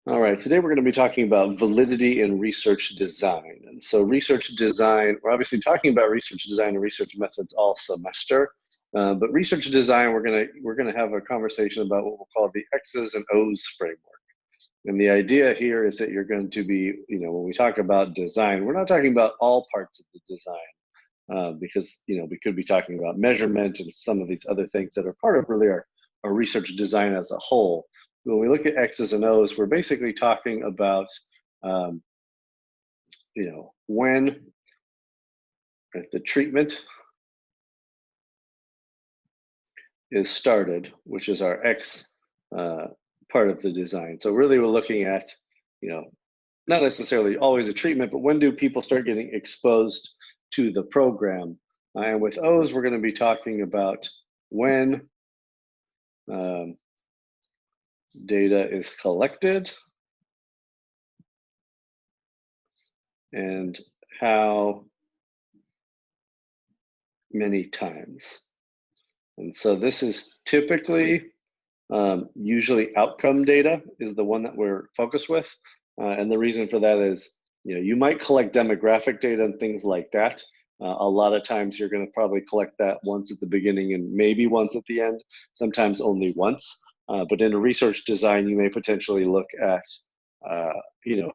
All right, today we're going to be talking about validity in research design. And so research design, we're obviously talking about research design and research methods all semester, but research design, we're gonna have a conversation about what we'll call the X's and O's framework. And the idea here is that you're going to be, when we talk about design, we're not talking about all parts of the design, because, we could be talking about measurement and some of these other things that are part of really our research design as a whole. When we look at X's and O's, we're basically talking about, um, when the treatment is started, which is our X uh, part of the design. So really we're looking at, you know, not necessarily always a treatment, but when do people start getting exposed to the program? And with O's, we're going to be talking about when um, data is collected and how many times. And so this is typically, usually outcome data is the one that we're focused with. And the reason for that is, you might collect demographic data and things like that. A lot of times you're going to probably collect that once at the beginning and maybe once at the end, sometimes only once. But in a research design, you may potentially look at,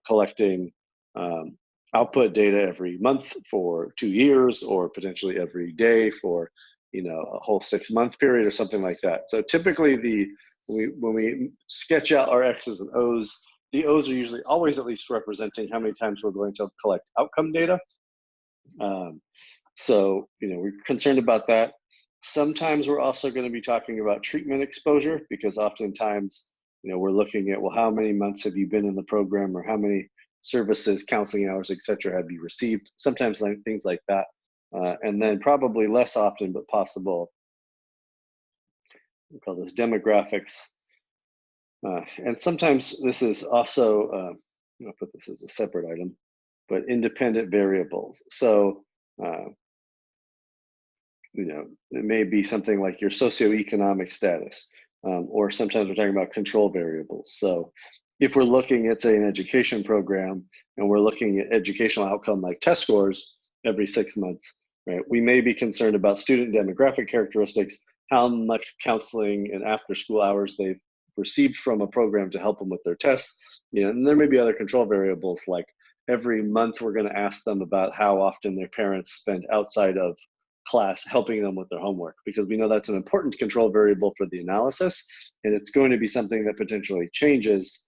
collecting um, output data every month for 2 years, or potentially every day for, a whole 6-month period or something like that. So typically when we sketch out our X's and O's, the O's are usually always at least representing how many times we're going to collect outcome data. So, we're concerned about that. Sometimes we're also going to be talking about treatment exposure, because oftentimes, we're looking at, well, how many months have you been in the program, or how many services, counseling hours, et cetera, have you received? Sometimes things like that. And then probably less often, but possible, we call this demographics. And sometimes this is also, I'll put this as a separate item, but independent variables. So, it may be something like your socioeconomic status, or sometimes we're talking about control variables. So if we're looking at, say, an education program, and we're looking at educational outcome like test scores every 6 months, right? We may be concerned about student demographic characteristics, how much counseling and after school hours they've received from a program to help them with their tests. And there may be other control variables, like every month we're going to ask them about how often their parents spend outside of class helping them with their homework, because we know that's an important control variable for the analysis, and it's going to be something that potentially changes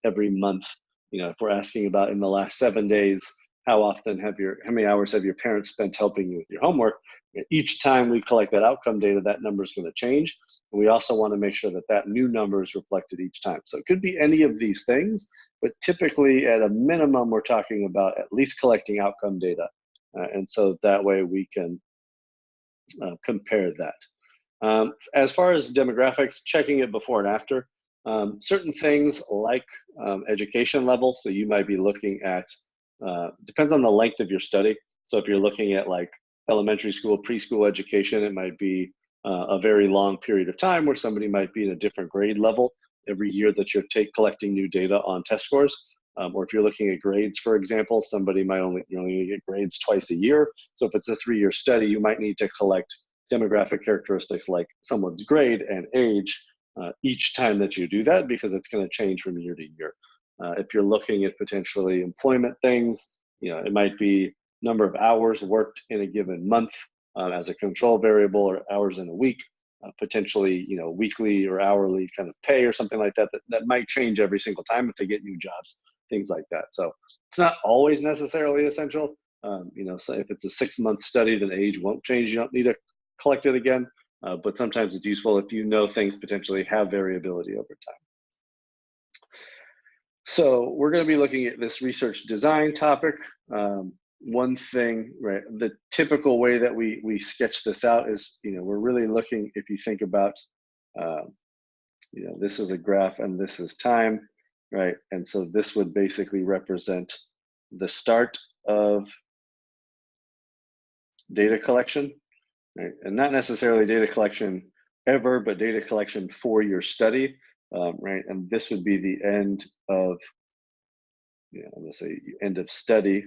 every month. If we're asking about, in the last 7 days, how many hours have your parents spent helping you with your homework, each time we collect that outcome data, that number is going to change. And we also want to make sure that that new number is reflected each time. So it could be any of these things, but typically at a minimum, we're talking about at least collecting outcome data. And so that way we can compare that. As far as demographics, checking it before and after. Certain things like education level, so you might be looking at, depends on the length of your study. So if you're looking at like elementary school, preschool education, it might be a very long period of time where somebody might be in a different grade level every year that you're collecting new data on test scores. Or if you're looking at grades, for example, somebody might only get grades twice a year. So if it's a 3-year study, you might need to collect demographic characteristics like someone's grade and age each time that you do that, because it's going to change from year to year. If you're looking at potentially employment things, it might be number of hours worked in a given month as a control variable, or hours in a week. Potentially, weekly or hourly kind of pay or something like that, that might change every single time if they get new jobs, things like that. So it's not always necessarily essential. So if it's a 6-month study, then age won't change. You don't need to collect it again. But sometimes it's useful if things potentially have variability over time. So we're going to be looking at this research design topic. One thing, right, the typical way that we sketch this out is, we're really looking, if you think about, this is a graph and this is time, right? And so this would basically represent the start of data collection, right? And not necessarily data collection ever, but data collection for your study. right? And this would be the end of, I'm gonna say end of study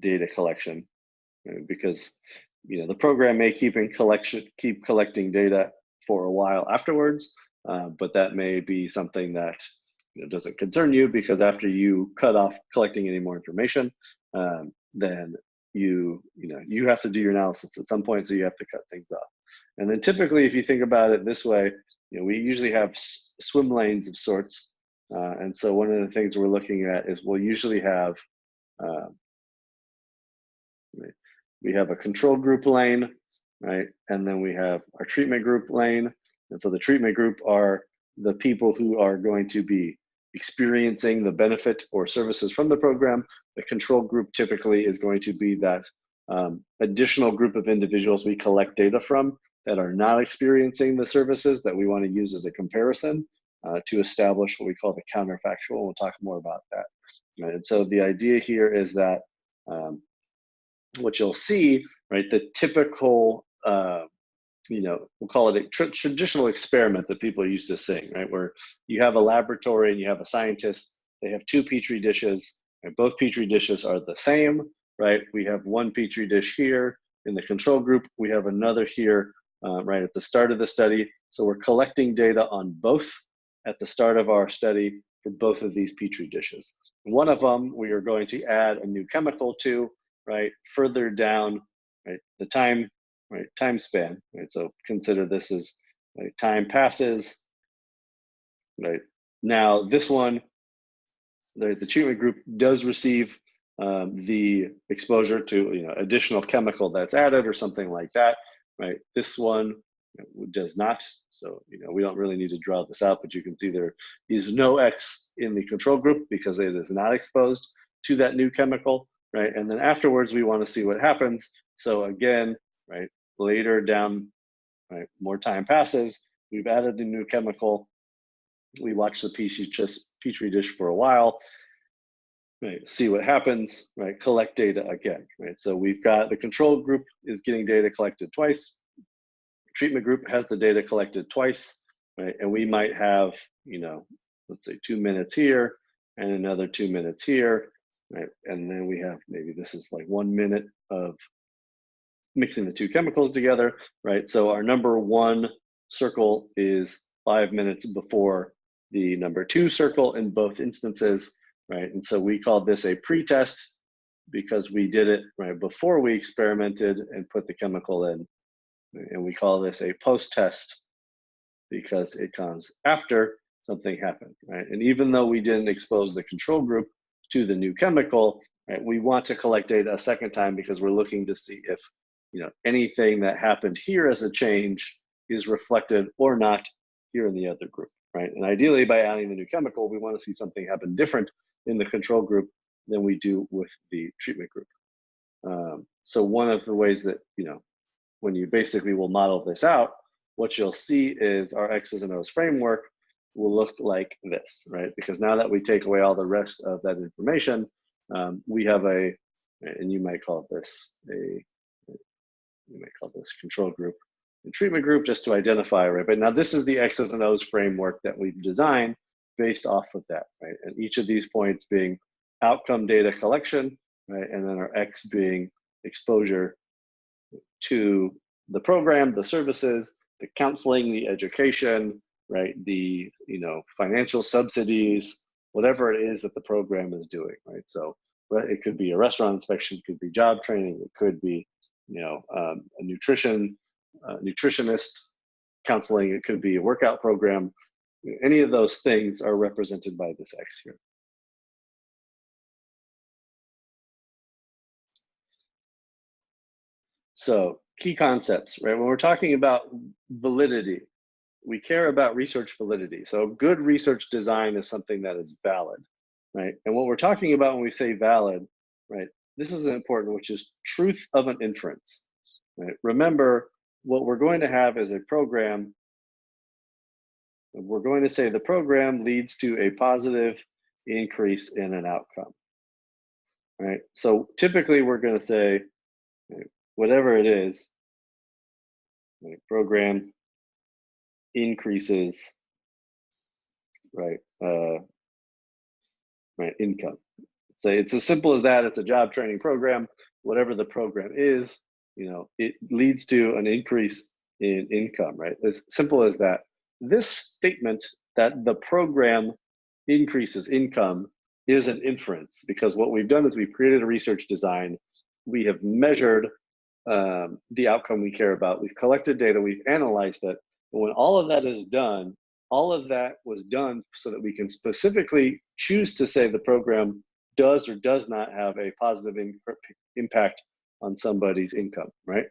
data collection, right? Because the program may keep collecting data for a while afterwards, but that may be something that doesn't concern you, because after you cut off collecting any more information, then you have to do your analysis at some point, so you have to cut things off. And then typically, if you think about it this way, we usually have swim lanes of sorts, and so one of the things we're looking at is we'll usually have uh, right, we have a control group lane, right? And then we have our treatment group lane. And so the treatment group are the people who are going to be experiencing the benefit or services from the program. The control group typically is going to be that additional group of individuals we collect data from that are not experiencing the services that we want to use as a comparison to establish what we call the counterfactual. We'll talk more about that. Right? And so the idea here is that what you'll see, right, the typical, we'll call it a traditional experiment that people are used to seeing, right, where you have a laboratory and you have a scientist, they have two Petri dishes, and both Petri dishes are the same, right? We have one Petri dish here in the control group, we have another here, right at the start of the study. So we're collecting data on both at the start of our study for both of these Petri dishes. One of them we are going to add a new chemical to, right, further down, right, the time span, right? So consider this as, right, time passes, right? Now this one, the treatment group does receive the exposure to additional chemical that's added or something like that, right? This one does not. So we don't really need to draw this out, but you can see there is no X in the control group because it is not exposed to that new chemical, right? And then afterwards we want to see what happens. So again, right, later down, right, more time passes, we've added a new chemical, we watch the Petri dish for a while, right, see what happens, right, collect data again, right? So we've got the control group is getting data collected twice, treatment group has the data collected twice, right? And we might have, let's say 2 minutes here and another 2 minutes here, right? And then we have, maybe this is like 1 minute of mixing the two chemicals together, right? So our number one circle is 5 minutes before the number two circle in both instances, right? And so we call this a pretest because we did it right before we experimented and put the chemical in. And we call this a post-test because it comes after something happened, right? And even though we didn't expose the control group to the new chemical, right, we want to collect data a second time because we're looking to see if anything that happened here as a change is reflected or not here in the other group, right? And ideally, by adding the new chemical, we want to see something happen different in the control group than we do with the treatment group. So one of the ways that when you basically will model this out, what you'll see is our X's and O's framework will look like this, right? Because now that we take away all the rest of that information, we have and you might call this control group and treatment group just to identify, right? But now this is the X's and O's framework that we've designed based off of that, right? And each of these points being outcome data collection, right? And then our X being exposure to the program, the services, the counseling, the education, right? The financial subsidies, whatever it is that the program is doing, right? So it could be a restaurant inspection, it could be job training, it could be a nutritionist counseling, it could be a workout program. Any of those things are represented by this X here. So key concepts, right? When we're talking about validity, we care about research validity. So good research design is something that is valid, right? And what we're talking about when we say valid, right? This is important, which is truth of an inference, right? Remember, what we're going to have is a program. We're going to say the program leads to a positive increase in an outcome, right? So typically we're going to say, whatever it is, right, program increases right? Right, income. Say it's as simple as that. It's a job training program. Whatever the program is, it leads to an increase in income, right? As simple as that. This statement that the program increases income is an inference, because what we've done is we've created a research design. We have measured the outcome we care about. We've collected data, we've analyzed it. And when all of that is done, all of that was done so that we can specifically choose to say the program does or does not have a positive impact on somebody's income, right?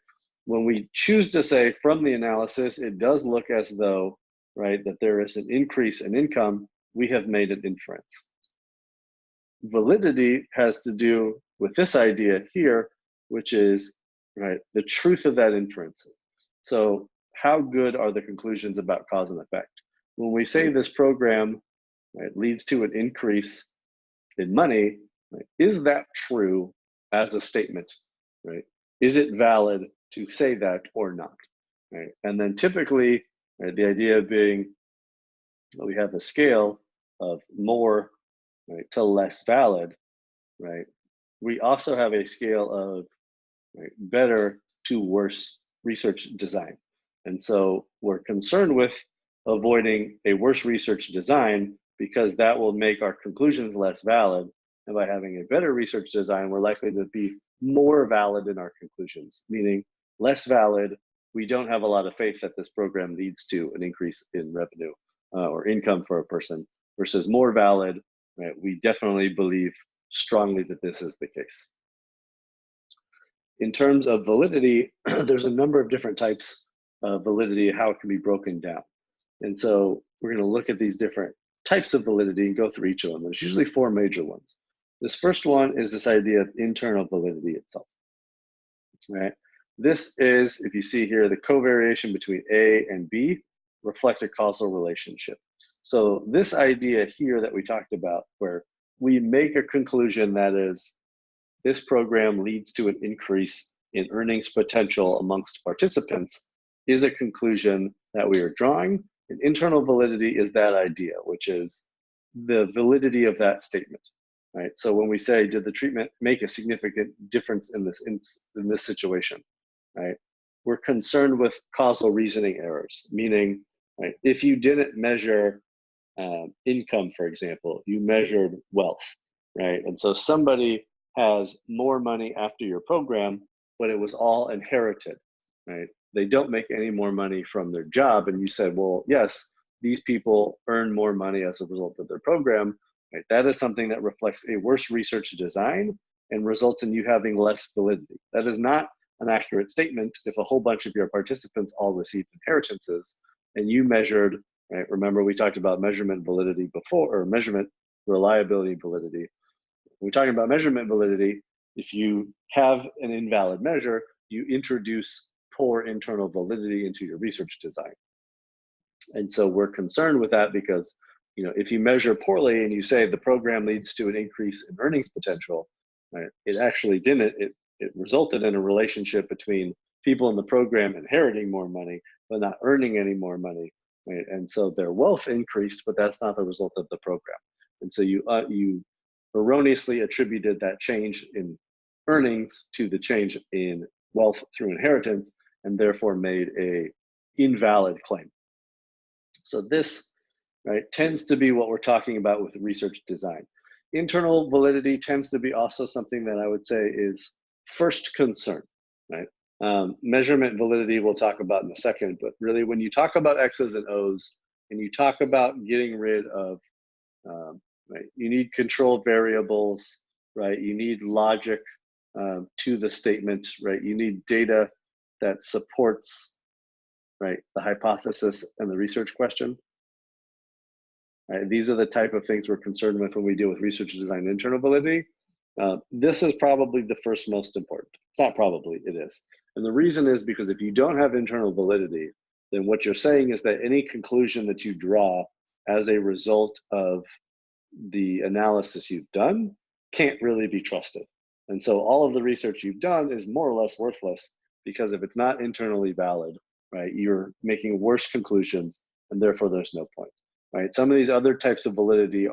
When we choose to say from the analysis, it does look as though, right, that there is an increase in income, we have made an inference. Validity has to do with this idea here, which is, right, the truth of that inference. So how good are the conclusions about cause and effect? When we say this program, right, leads to an increase in money, right, is that true as a statement, right? Is it valid to say that or not, right? And then typically, right, the idea being that we have a scale of more, right, to less valid, right? We also have a scale of, right, better to worse research design. And so we're concerned with avoiding a worse research design because that will make our conclusions less valid. And by having a better research design, we're likely to be more valid in our conclusions, meaning less valid. We don't have a lot of faith that this program leads to an increase in revenue or income for a person, versus more valid, right? We definitely believe strongly that this is the case. In terms of validity, there's a number of different types of validity, how it can be broken down. And so we're going to look at these different types of validity and go through each of them. There's usually four major ones. This first one is this idea of internal validity itself, right? This is, if you see here, the covariation between A and B reflect a causal relationship. So this idea here that we talked about, where we make a conclusion that is, this program leads to an increase in earnings potential amongst participants, is a conclusion that we are drawing. And internal validity is that idea, which is the validity of that statement, right? So when we say, did the treatment make a significant difference in this situation, right? We're concerned with causal reasoning errors, meaning, right, if you didn't measure income, for example, you measured wealth, right? And so somebody has more money after your program, but it was all inherited, right? They don't make any more money from their job. And you said, well, yes, these people earn more money as a result of their program, right? That is something that reflects a worse research design and results in you having less validity. That is not an accurate statement if a whole bunch of your participants all received inheritances and you measured, right? Remember, we talked about measurement validity before, or measurement reliability validity. When we're talking about measurement validity, if you have an invalid measure, you introduce poor internal validity into your research design. And so we're concerned with that because, if you measure poorly and you say the program leads to an increase in earnings potential, right, it actually didn't. It resulted in a relationship between people in the program inheriting more money, but not earning any more money, right? And so their wealth increased, but that's not the result of the program. And so you erroneously attributed that change in earnings to the change in wealth through inheritance, and therefore made a invalid claim. So this, right, tends to be what we're talking about with research design. Internal validity tends to be also something that I would say is first concern, right? Measurement validity we'll talk about in a second, but really when you talk about X's and O's and you talk about getting rid of, right, you need control variables, right? You need logic to the statement, right? You need data that supports, right, the hypothesis and the research question. Right? These are the type of things we're concerned with when we deal with research design internal validity. This is probably the first most important. It's not probably, it is. And the reason is because if you don't have internal validity, then what you're saying is that any conclusion that you draw as a result of the analysis you've done can't really be trusted. And so all of the research you've done is more or less worthless, because if it's not internally valid, right, you're making worse conclusions and therefore there's no point. right? Some of these other types of validity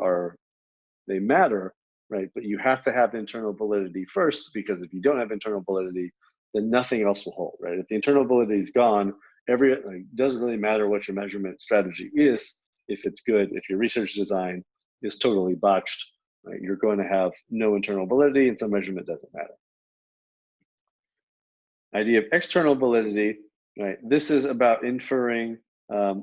they matter, right? But you have to have internal validity first, because if you don't have internal validity, then nothing else will hold, right? If the internal validity is gone, it doesn't really matter what your measurement strategy is. If it's good, if your research design is totally botched, right, you're going to have no internal validity, and so measurement doesn't matter. Idea of external validity, right? This is about inferring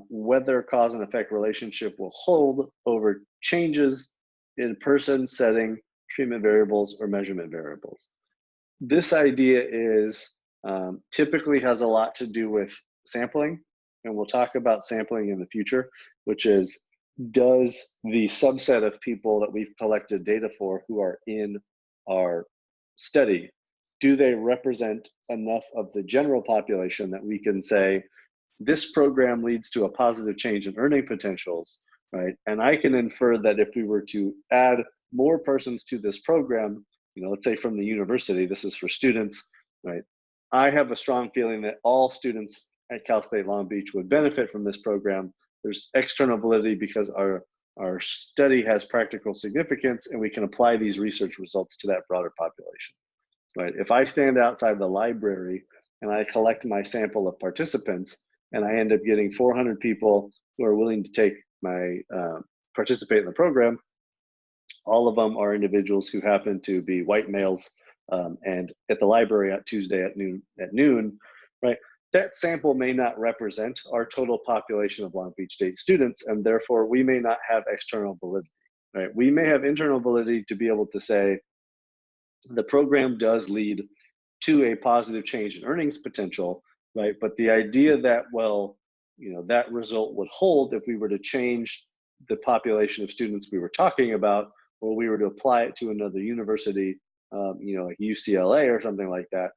whether cause and effect relationship will hold over changes in person, setting, treatment variables, or measurement variables. This idea is typically has a lot to do with sampling, and we'll talk about sampling in the future, which is, does the subset of people that we've collected data for who are in our study, do they represent enough of the general population that we can say this program leads to a positive change in earning potentials, right? And I can infer that if we were to add more persons to this program, let's say from the university, this is for students, right? I have a strong feeling that all students at Cal State Long Beach would benefit from this program. There's external validity because our study has practical significance, and we can apply these research results to that broader population, right? If I stand outside the library and I collect my sample of participants, and I end up getting 400 people who are willing to take participate in the program, all of them are individuals who happen to be white males, and at the library at Tuesday at noon, right? That sample may not represent our total population of Long Beach State students, and therefore we may not have external validity, right? We may have internal validity to be able to say the program does lead to a positive change in earnings potential, right? But the idea that, that result would hold if we were to change the population of students we were talking about, or we were to apply it to another university, like UCLA or something like that,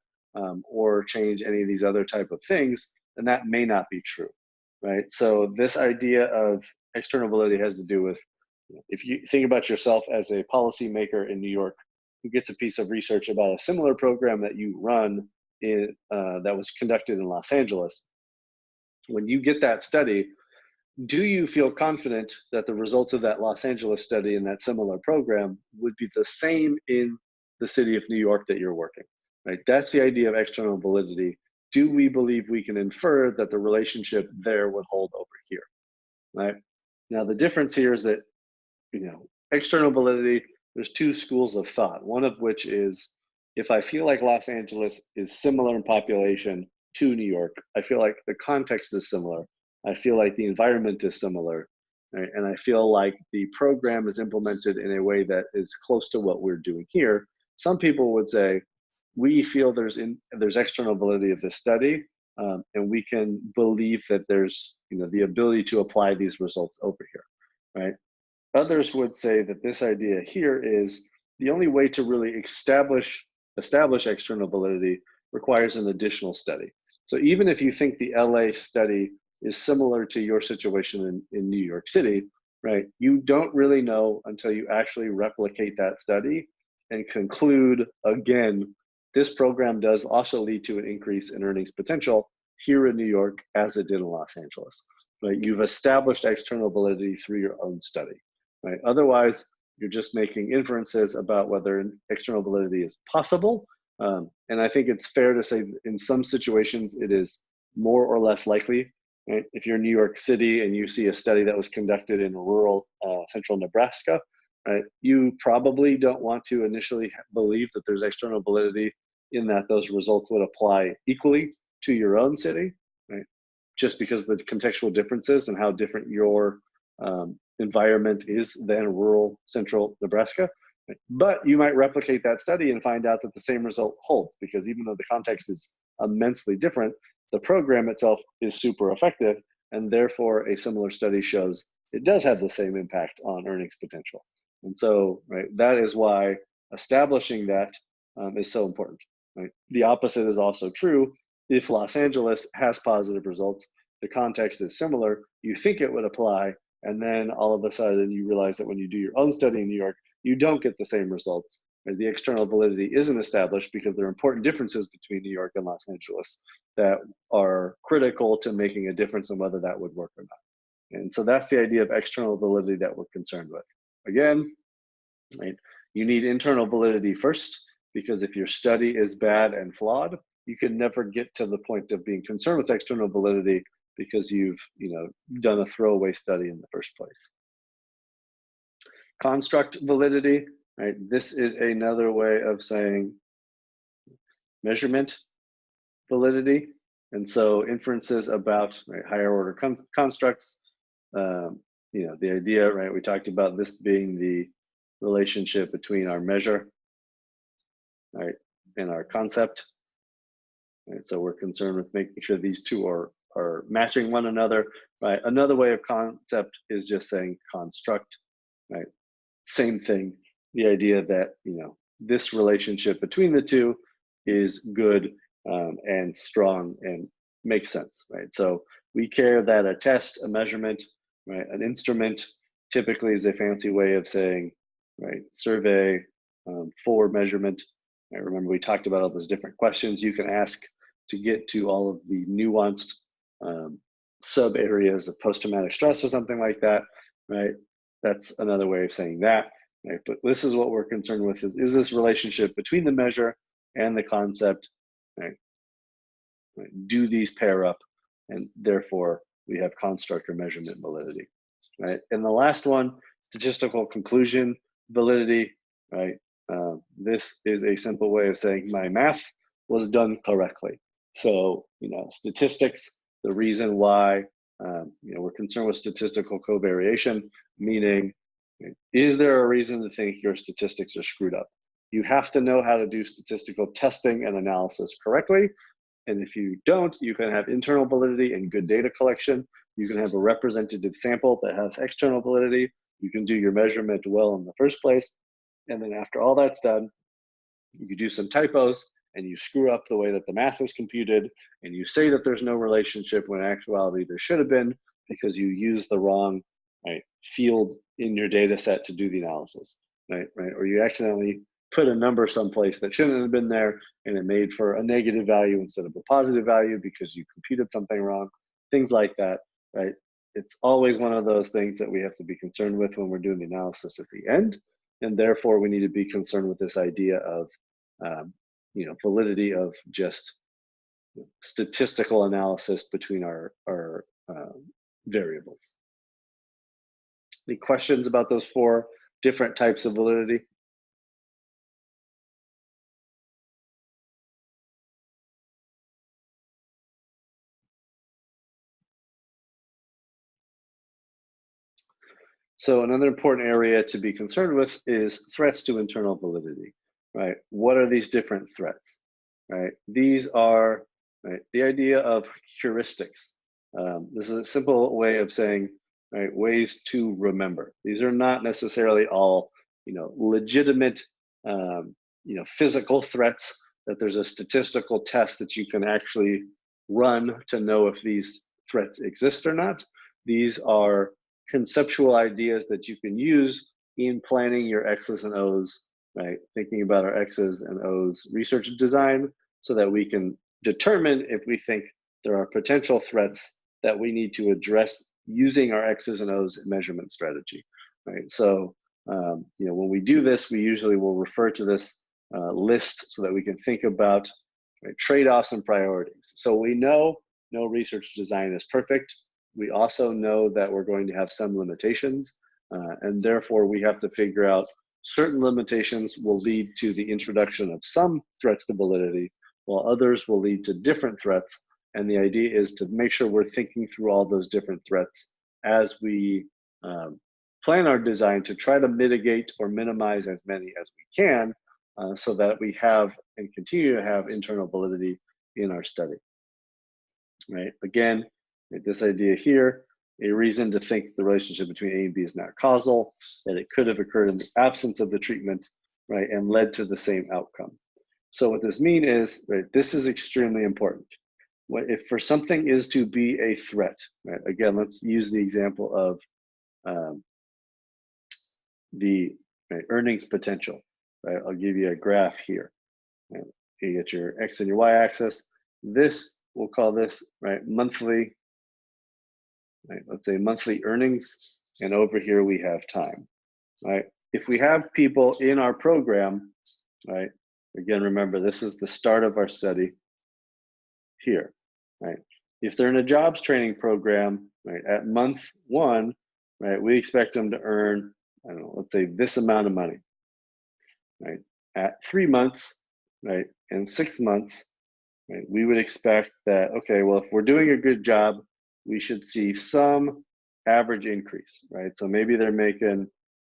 or change any of these other type of things, then that may not be true, right? So this idea of external validity has to do with, if you think about yourself as a policymaker in New York who gets a piece of research about a similar program that you run that was conducted in Los Angeles. When you get that study, do you feel confident that the results of that Los Angeles study and that similar program would be the same in the city of New York that you're working, right? That's the idea of external validity. Do we believe we can infer that the relationship there would hold over here, right? Now, the difference here is that, external validity, there's two schools of thought, one of which is, if I feel like Los Angeles is similar in population to New York, I feel like the context is similar, I feel like the environment is similar, right? And I feel like the program is implemented in a way that is close to what we're doing here. Some people would say, we feel there's external validity of this study, and we can believe that there's the ability to apply these results over here, right? Others would say that this idea here is the only way to really establish external validity requires an additional study. So even if you think the LA study is similar to your situation in New York City, right? You don't really know until you actually replicate that study and conclude, again, this program does also lead to an increase in earnings potential here in New York as it did in Los Angeles, right? You've established external validity through your own study, right? Otherwise, you're just making inferences about whether external validity is possible. And I think it's fair to say in some situations it is more or less likely. Right? If you're in New York City and you see a study that was conducted in rural central Nebraska, right, you probably don't want to initially believe that there's external validity in that those results would apply equally to your own city, right? Just because of the contextual differences and how different your environment is than rural central Nebraska. Right? But you might replicate that study and find out that the same result holds, because even though the context is immensely different, the program itself is super effective, and therefore a similar study shows it does have the same impact on earnings potential. And so, right, that is why establishing that is so important. Right? The opposite is also true. If Los Angeles has positive results, the context is similar, you think it would apply, and then all of a sudden you realize that when you do your own study in New York, you don't get the same results. Right? The external validity isn't established because there are important differences between New York and Los Angeles that are critical to making a difference in whether that would work or not. And so that's the idea of external validity that we're concerned with. Again, right, you need internal validity first, because if your study is bad and flawed, you can never get to the point of being concerned with external validity because you've done a throwaway study in the first place. Construct validity, right? This is another way of saying measurement validity. And so inferences about higher order constructs, the idea, right? We talked about this being the relationship between our measure, right, and our concept. Right? So we're concerned with making sure these two are matching one another, right? Another way of concept is just saying construct, right? Same thing. The idea that this relationship between the two is good and strong and makes sense, right? So we care that a test, a measurement, right, an instrument typically is a fancy way of saying, right, survey for measurement. Right? Remember, we talked about all those different questions you can ask to get to all of the nuanced sub areas of post-traumatic stress or something like that, right? That's another way of saying that. Right? But this is what we're concerned with: is this relationship between the measure and the concept, right? Do these pair up, and therefore we have construct or measurement validity, right? And the last one, statistical conclusion validity, right? This is a simple way of saying my math was done correctly. So statistics, the reason why we're concerned with statistical covariation, meaning is there a reason to think your statistics are screwed up? You have to know how to do statistical testing and analysis correctly. And if you don't, you can have internal validity and good data collection. You can have a representative sample that has external validity. You can do your measurement well in the first place. And then after all that's done, you do some typos and you screw up the way that the math is computed, and you say that there's no relationship when in actuality there should have been, because you used the wrong field in your data set to do the analysis, right? Or you accidentally put a number someplace that shouldn't have been there, and it made for a negative value instead of a positive value because you computed something wrong, things like that, right? It's always one of those things that we have to be concerned with when we're doing the analysis at the end, and therefore we need to be concerned with this idea of validity of just statistical analysis between our variables. Any questions about those 4 different types of validity? So another important area to be concerned with is threats to internal validity, right? What are these different threats, right? These are the idea of heuristics. This is a simple way of saying, right, ways to remember. These are not necessarily all, legitimate, physical threats that there's a statistical test that you can actually run to know if these threats exist or not. These are conceptual ideas that you can use in planning your X's and O's, right? Thinking about our X's and O's research design so that we can determine if we think there are potential threats that we need to address using our X's and O's measurement strategy, right? So, when we do this, we usually will refer to this list so that we can think about trade-offs and priorities. So we know no research design is perfect. We also know that we're going to have some limitations, and therefore we have to figure out certain limitations will lead to the introduction of some threats to validity, while others will lead to different threats. And the idea is to make sure we're thinking through all those different threats as we plan our design to try to mitigate or minimize as many as we can, so that we have and continue to have internal validity in our study, right? Again, this idea here, a reason to think the relationship between A and B is not causal, that it could have occurred in the absence of the treatment, right, and led to the same outcome. So what this means is, right, this is extremely important. If for something is to be a threat, right, again, let's use the example of the earnings potential, right? I'll give you a graph here. Right? You get your X and your Y axis. This, we'll call this, right, monthly right? Let's say monthly earnings, and over here we have time, right? If we have people in our program, right? Again, remember, this is the start of our study here, right? If they're in a jobs training program, right, at month 1, right, we expect them to earn, I don't know, let's say this amount of money, right? At 3 months, right, and 6 months, right, we would expect that, okay, well, if we're doing a good job, we should see some average increase, right? So maybe they're making,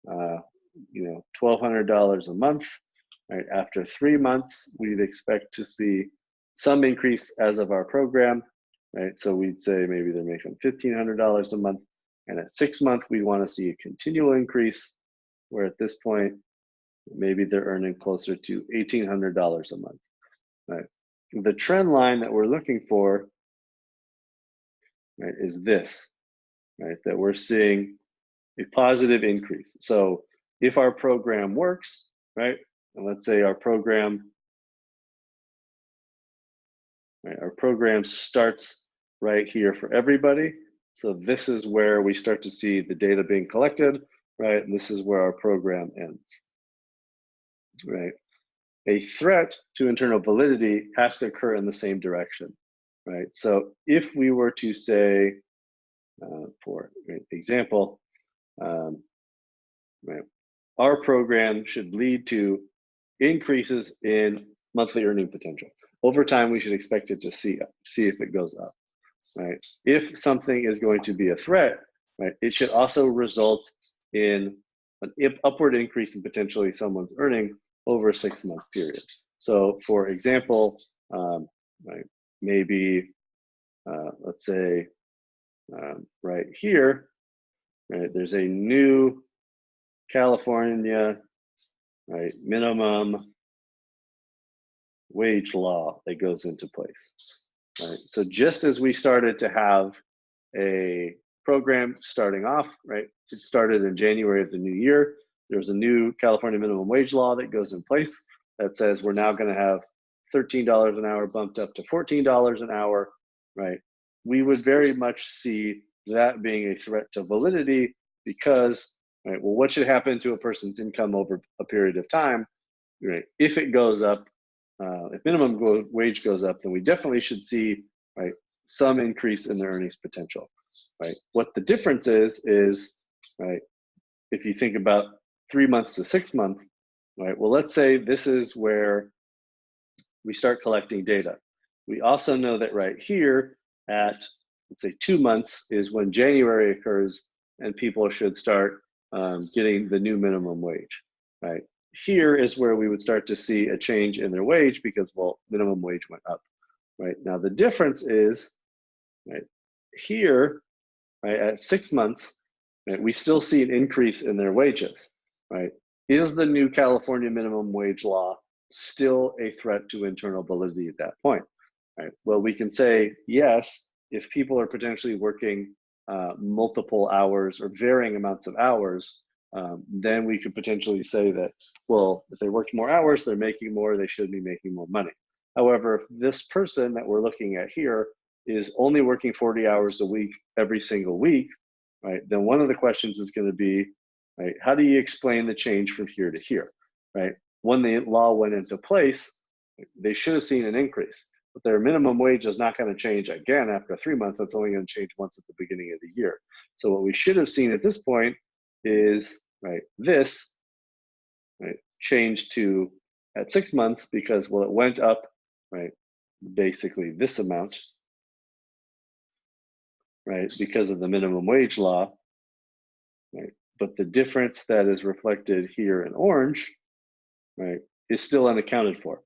$1,200 a month, right? After 3 months, we'd expect to see some increase as of our program, right? So we'd say maybe they're making $1,500 a month, and at 6 months, we want to see a continual increase, where at this point, maybe they're earning closer to $1,800 a month, right? The trend line that we're looking for, right, is this, right? That we're seeing a positive increase. So if our program works, right, and let's say our program, right, our program starts right here for everybody. So this is where we start to see the data being collected, right? And this is where our program ends, right? A threat to internal validity has to occur in the same direction, right? So if we were to say, for example, right, our program should lead to increases in monthly earning potential. Over time, we should expect it to see if it goes up, right? If something is going to be a threat, right, it should also result in an upward increase in potentially someone's earning over a 6-month period. So for example, right, maybe let's say right here, right, there's a new California, right, minimum wage law that goes into place, right? So just as we started to have a program starting off, right, it started in January of the new year, there's a new California minimum wage law that goes in place that says we're now going to have $13 an hour bumped up to $14 an hour, right? We would very much see that being a threat to validity because, right, well, what should happen to a person's income over a period of time, right? If it goes up, if minimum wage goes up, then we definitely should see, right, some increase in their earnings potential, right? What the difference is, right, if you think about 3 months to 6 months, right, well, let's say this is where we start collecting data. We also know that right here at, let's say 2 months is when January occurs and people should start getting the new minimum wage, right? Here is where we would start to see a change in their wage because, well, minimum wage went up, right? Now the difference is, right, here, right, at 6 months, right, we still see an increase in their wages, right? Is the new California minimum wage law still a threat to internal validity at that point, right? Well, we can say yes, if people are potentially working multiple hours or varying amounts of hours, then we could potentially say that, well, if they worked more hours, they're making more, they should be making more money. However, if this person that we're looking at here is only working 40 hours a week every single week, right, then one of the questions is going to be, right, how do you explain the change from here to here, right? When the law went into place, they should have seen an increase, but their minimum wage is not going to change again after 3 months. That's only going to change once at the beginning of the year. So what we should have seen at this point is, right, this, right, changed to at 6 months because, well, it went up, right, basically this amount, right, because of the minimum wage law, right? But the difference that is reflected here in orange, right, is still unaccounted for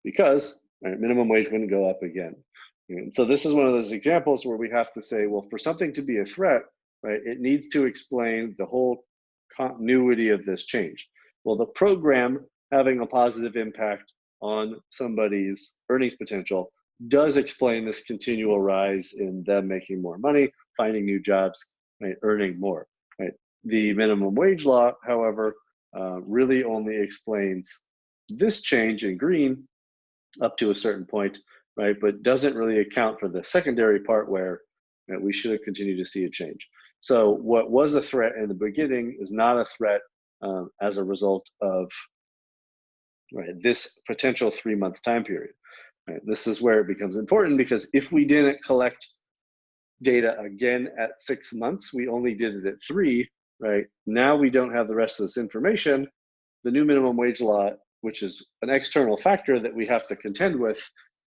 because, right, minimum wage wouldn't go up again. And so this is one of those examples where we have to say, well, for something to be a threat, right, it needs to explain the whole continuity of this change. Well, the program having a positive impact on somebody's earnings potential does explain this continual rise in them making more money, finding new jobs, right, earning more, right? The minimum wage law, however, really only explains this change in green up to a certain point, right? But doesn't really account for the secondary part where, right, we should continue to see a change. So what was a threat in the beginning is not a threat as a result of this potential 3-month time period. Right? This is where it becomes important, because if we didn't collect data again at 6 months, we only did it at 3, right? Now we don't have the rest of this information. The new minimum wage law, which is an external factor that we have to contend with,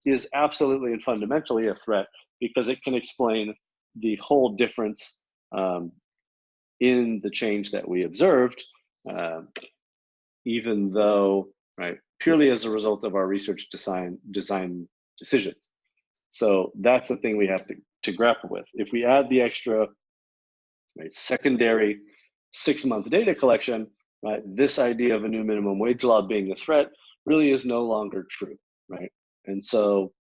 is absolutely and fundamentally a threat, because it can explain the whole difference in the change that we observed, even though, right, purely as a result of our research design decisions. So that's the thing we have to grapple with. If we add the extra secondary 6-month data collection, right, this idea of a new minimum wage law being a threat really is no longer true, right? And so,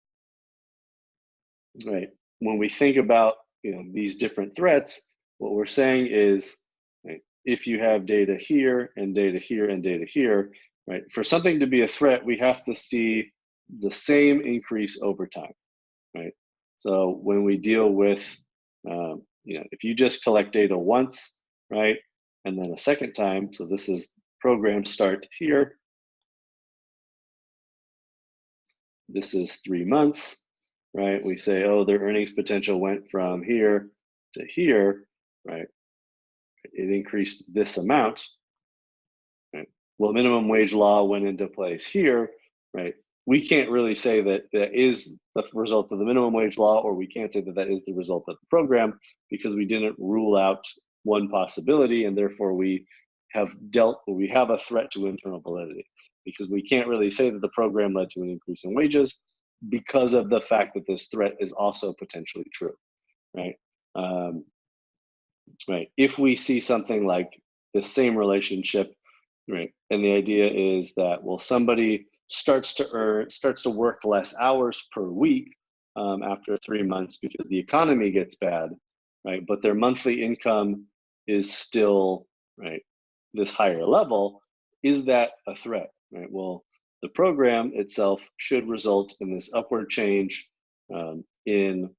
right, when we think about these different threats, what we're saying is, right, if you have data here and data here and data here, right, for something to be a threat, we have to see the same increase over time, right? So when we deal with, if you just collect data once, right, and then a second time, so this is program start here, this is 3 months, right? We say, oh, their earnings potential went from here to here, right? It increased this amount, right? Well, minimum wage law went into place here, right? We can't really say that that is the result of the minimum wage law, or we can't say that that is the result of the program, because we didn't rule out one possibility, and therefore we have a threat to internal validity, because we can't really say that the program led to an increase in wages because of the fact that this threat is also potentially true, right? Right. If we see something like the same relationship, right, and the idea is that, well, somebody starts to work less hours per week after 3 months because the economy gets bad, right, but their monthly income is still, right, this higher level, is that a threat, right? Well, the program itself should result in this upward change in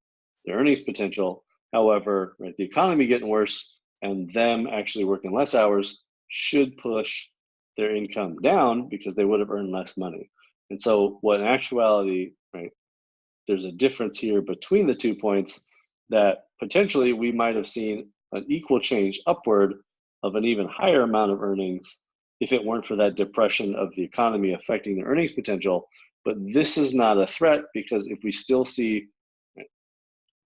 their earnings potential. However, right, the economy getting worse and them actually working less hours should push their income down, because they would have earned less money. And so what in actuality, right, there's a difference here between the 2 points, that potentially we might have seen an equal change upward of an even higher amount of earnings if it weren't for that depression of the economy affecting the earnings potential. But this is not a threat, because if we still see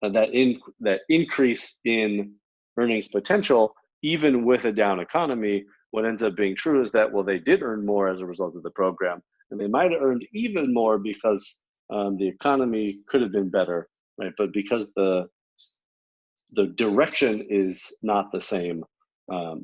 that increase in earnings potential, even with a down economy, what ends up being true is that, well, they did earn more as a result of the program, and they might have earned even more because the economy could have been better, right? But because the direction is not the same,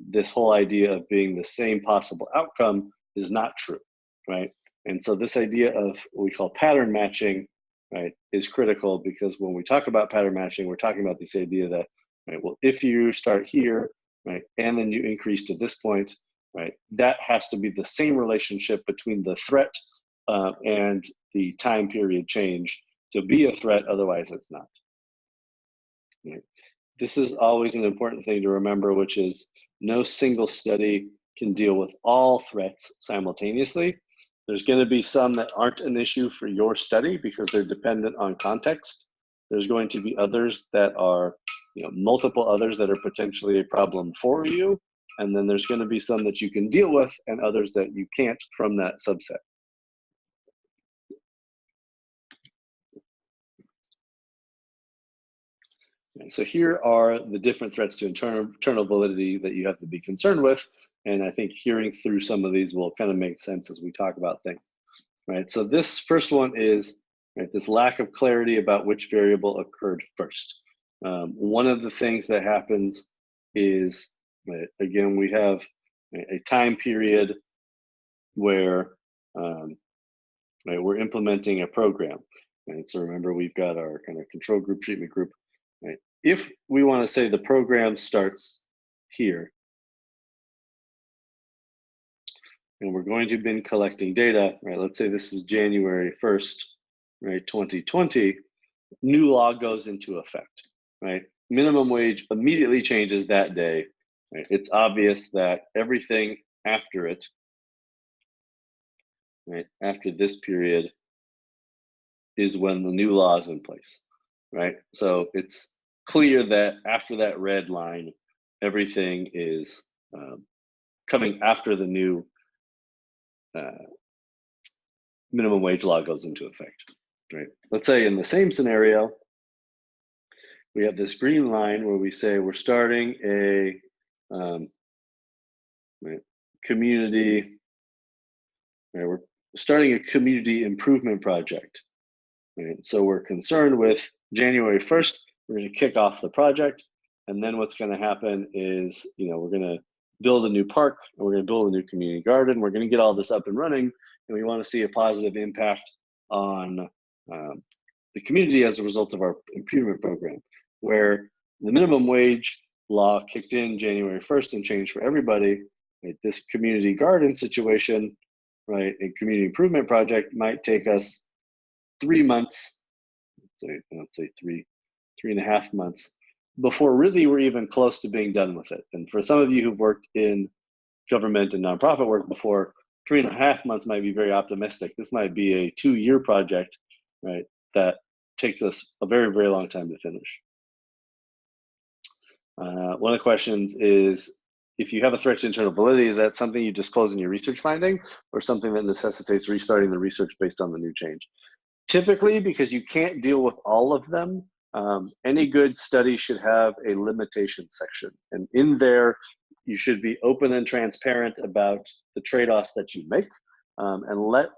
this whole idea of being the same possible outcome is not true, right? And so this idea of what we call pattern matching, right, is critical, because when we talk about pattern matching, we're talking about this idea that, right, well, if you start here, right, and then you increase to this point, right, that has to be the same relationship between the threat and the time period change to be a threat, otherwise it's not. Right? This is always an important thing to remember, which is no single study can deal with all threats simultaneously. There's going to be some that aren't an issue for your study because they're dependent on context. There's going to be others that are, multiple others that are potentially a problem for you. And then there's going to be some that you can deal with and others that you can't from that subset. So here are the different threats to internal validity that you have to be concerned with. And I think hearing through some of these will kind of make sense as we talk about things, right? So this first one is, right, this lack of clarity about which variable occurred first. One of the things that happens is, right, again, we have a time period where right, we're implementing a program. Right? So remember, we've got our kind of control group, treatment group. Right? If we want to say the program starts here, and we're going to have been collecting data, right? Let's say this is January 1st, right, 2020, new law goes into effect. right? Minimum wage immediately changes that day. Right? It's obvious that everything after it, right, after this period, is when the new law is in place, right? So it's clear that after that red line, everything is coming after the new uh, minimum wage law goes into effect, right? Let's say in the same scenario, we have this green line where we say we're starting a right, community, right, we're starting a community improvement project. Right? So we're concerned with January 1st, we're going to kick off the project. And then what's going to happen is, we're going to build a new park and we're going to build a new community garden. We're going to get all this up and running. And we want to see a positive impact on the community as a result of our improvement program, where the minimum wage law kicked in January 1st and changed for everybody. Right? This community garden situation, right, a community improvement project might take us 3 months, let's say 3.5 months before really we're even close to being done with it. And for some of you who've worked in government and nonprofit work before, 3.5 months might be very optimistic. This might be a 2-year project, right? That takes us a very, very long time to finish. One of the questions is, if you have a threat to internal validity, is that something you disclose in your research finding or something that necessitates restarting the research based on the new change? Typically, because you can't deal with all of them, any good study should have a limitation section. And in there, you should be open and transparent about the trade-offs that you make, and let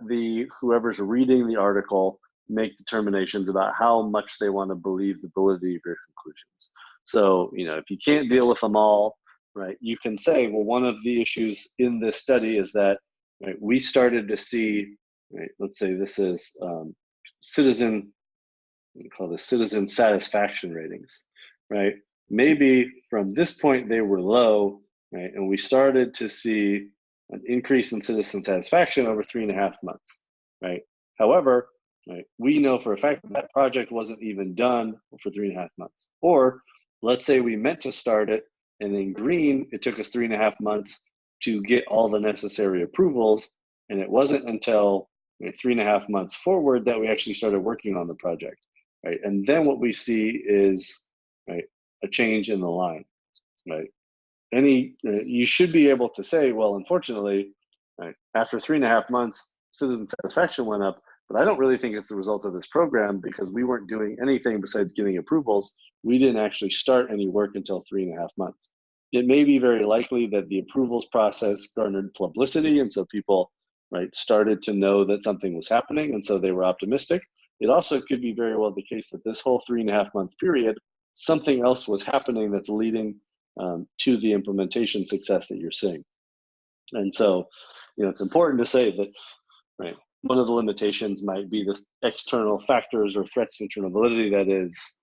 whoever's reading the article make determinations about how much they want to believe the validity of your conclusions. So, if you can't deal with them all, right, you can say, well, one of the issues in this study is that, right, we started to see, right, let's say this is we call this citizen satisfaction ratings, right? Maybe from this point they were low, right? And we started to see an increase in citizen satisfaction over 3.5 months, right? However, right, we know for a fact that project wasn't even done for 3.5 months. Or let's say we meant to start it, and in green, it took us 3.5 months to get all the necessary approvals, and it wasn't until 3.5 months forward that we actually started working on the project, right? And then what we see is, right, a change in the line, right? You should be able to say, well, unfortunately, right, after 3.5 months, citizen satisfaction went up, but I don't really think it's the result of this program because we weren't doing anything besides getting approvals. We didn't actually start any work until 3.5 months. It may be very likely that the approvals process garnered publicity, and so people, right, started to know that something was happening, and so they were optimistic. It also could be very well the case that this whole 3.5 month period, something else was happening that's leading to the implementation success that you're seeing. And so, it's important to say that, right, one of the limitations might be the external factors or threats to internal validity, that is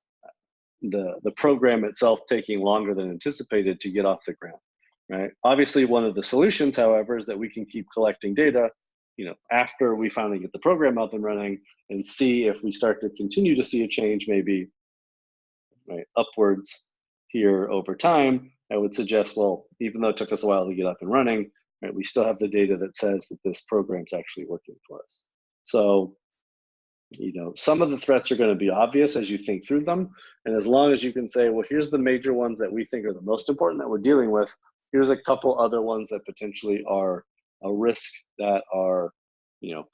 the program itself taking longer than anticipated to get off the ground, right? Obviously, one of the solutions, however, is that we can keep collecting data, after we finally get the program up and running, and see if we start to continue to see a change, maybe, right, upwards here over time. I would suggest, well, even though it took us a while to get up and running, right, we still have the data that says that this program's actually working for us. So, some of the threats are going to be obvious as you think through them. And as long as you can say, well, here's the major ones that we think are the most important that we're dealing with, here's a couple other ones that potentially are a risk that are,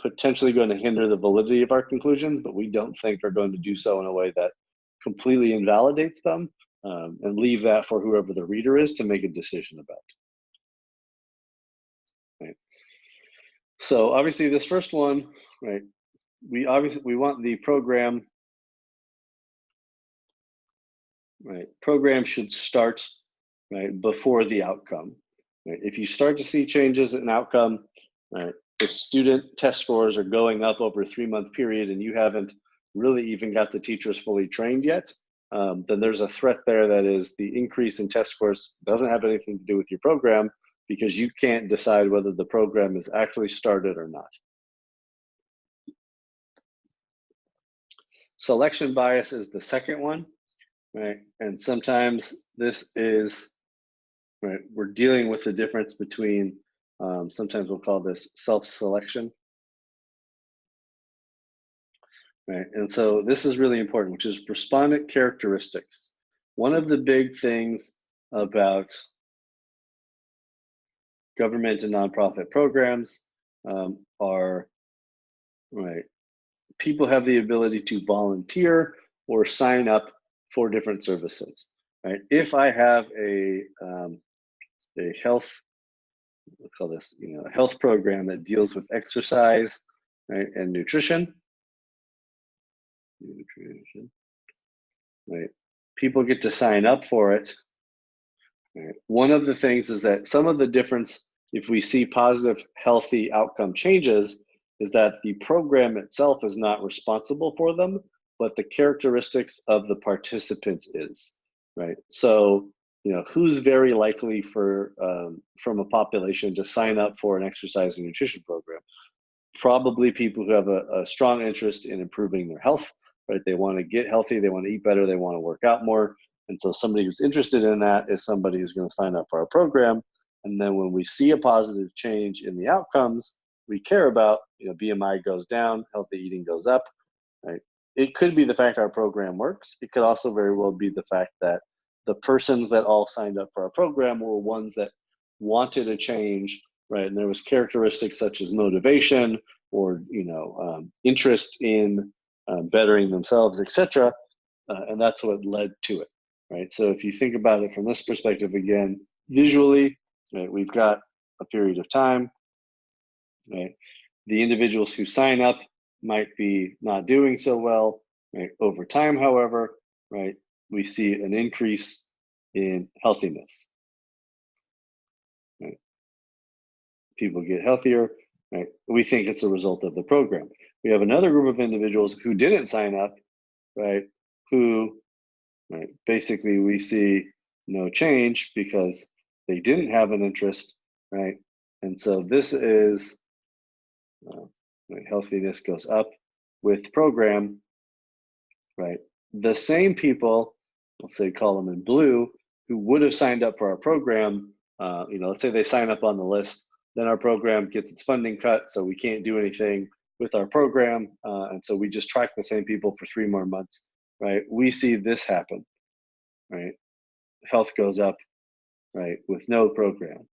potentially going to hinder the validity of our conclusions, but we don't think are going to do so in a way that completely invalidates them, and leave that for whoever the reader is to make a decision about. Right. So obviously this first one, right, we want the program, right? Program should start, right, before the outcome. Right? If you start to see changes in outcome, right, if student test scores are going up over a 3-month period and you haven't really even got the teachers fully trained yet, then there's a threat there that is the increase in test scores doesn't have anything to do with your program because you can't decide whether the program is actually started or not. Selection bias is the second one. right? And sometimes this is, right, we're dealing with the difference between, sometimes we'll call this self-selection, right? And so this is really important, which is respondent characteristics. One of the big things about government and nonprofit programs are, right, people have the ability to volunteer or sign up for different services, right? If I have a health, we'll call this, a health program that deals with exercise, right, and nutrition, right? People get to sign up for it. Right? One of the things is that some of the difference, if we see positive, healthy outcome changes, is that the program itself is not responsible for them, but the characteristics of the participants is, right? So, who's very likely for from a population to sign up for an exercise and nutrition program? Probably people who have a strong interest in improving their health, right? They want to get healthy, they want to eat better, they want to work out more. And so somebody who's interested in that is somebody who's going to sign up for our program. And then when we see a positive change in the outcomes we care about, BMI goes down, healthy eating goes up, right? It could be the fact our program works. It could also very well be the fact that the persons that all signed up for our program were ones that wanted a change, right? And there was characteristics such as motivation or interest in bettering themselves, etc. And that's what led to it, right? So if you think about it from this perspective again, visually, right, we've got a period of time, right? The individuals who sign up might be not doing so well, right? Over time, however, right, we see an increase in healthiness, right? People get healthier, right? We think it's a result of the program. We have another group of individuals who didn't sign up, right? Who, right, basically we see no change because they didn't have an interest, right? And so this is, right, healthiness goes up with program, right? The same people, let's say call them in blue, who would have signed up for our program, let's say they sign up on the list, then our program gets its funding cut, so we can't do anything with our program, and so we just track the same people for 3 more months, right? We see this happen, right? Health goes up, right, with no program,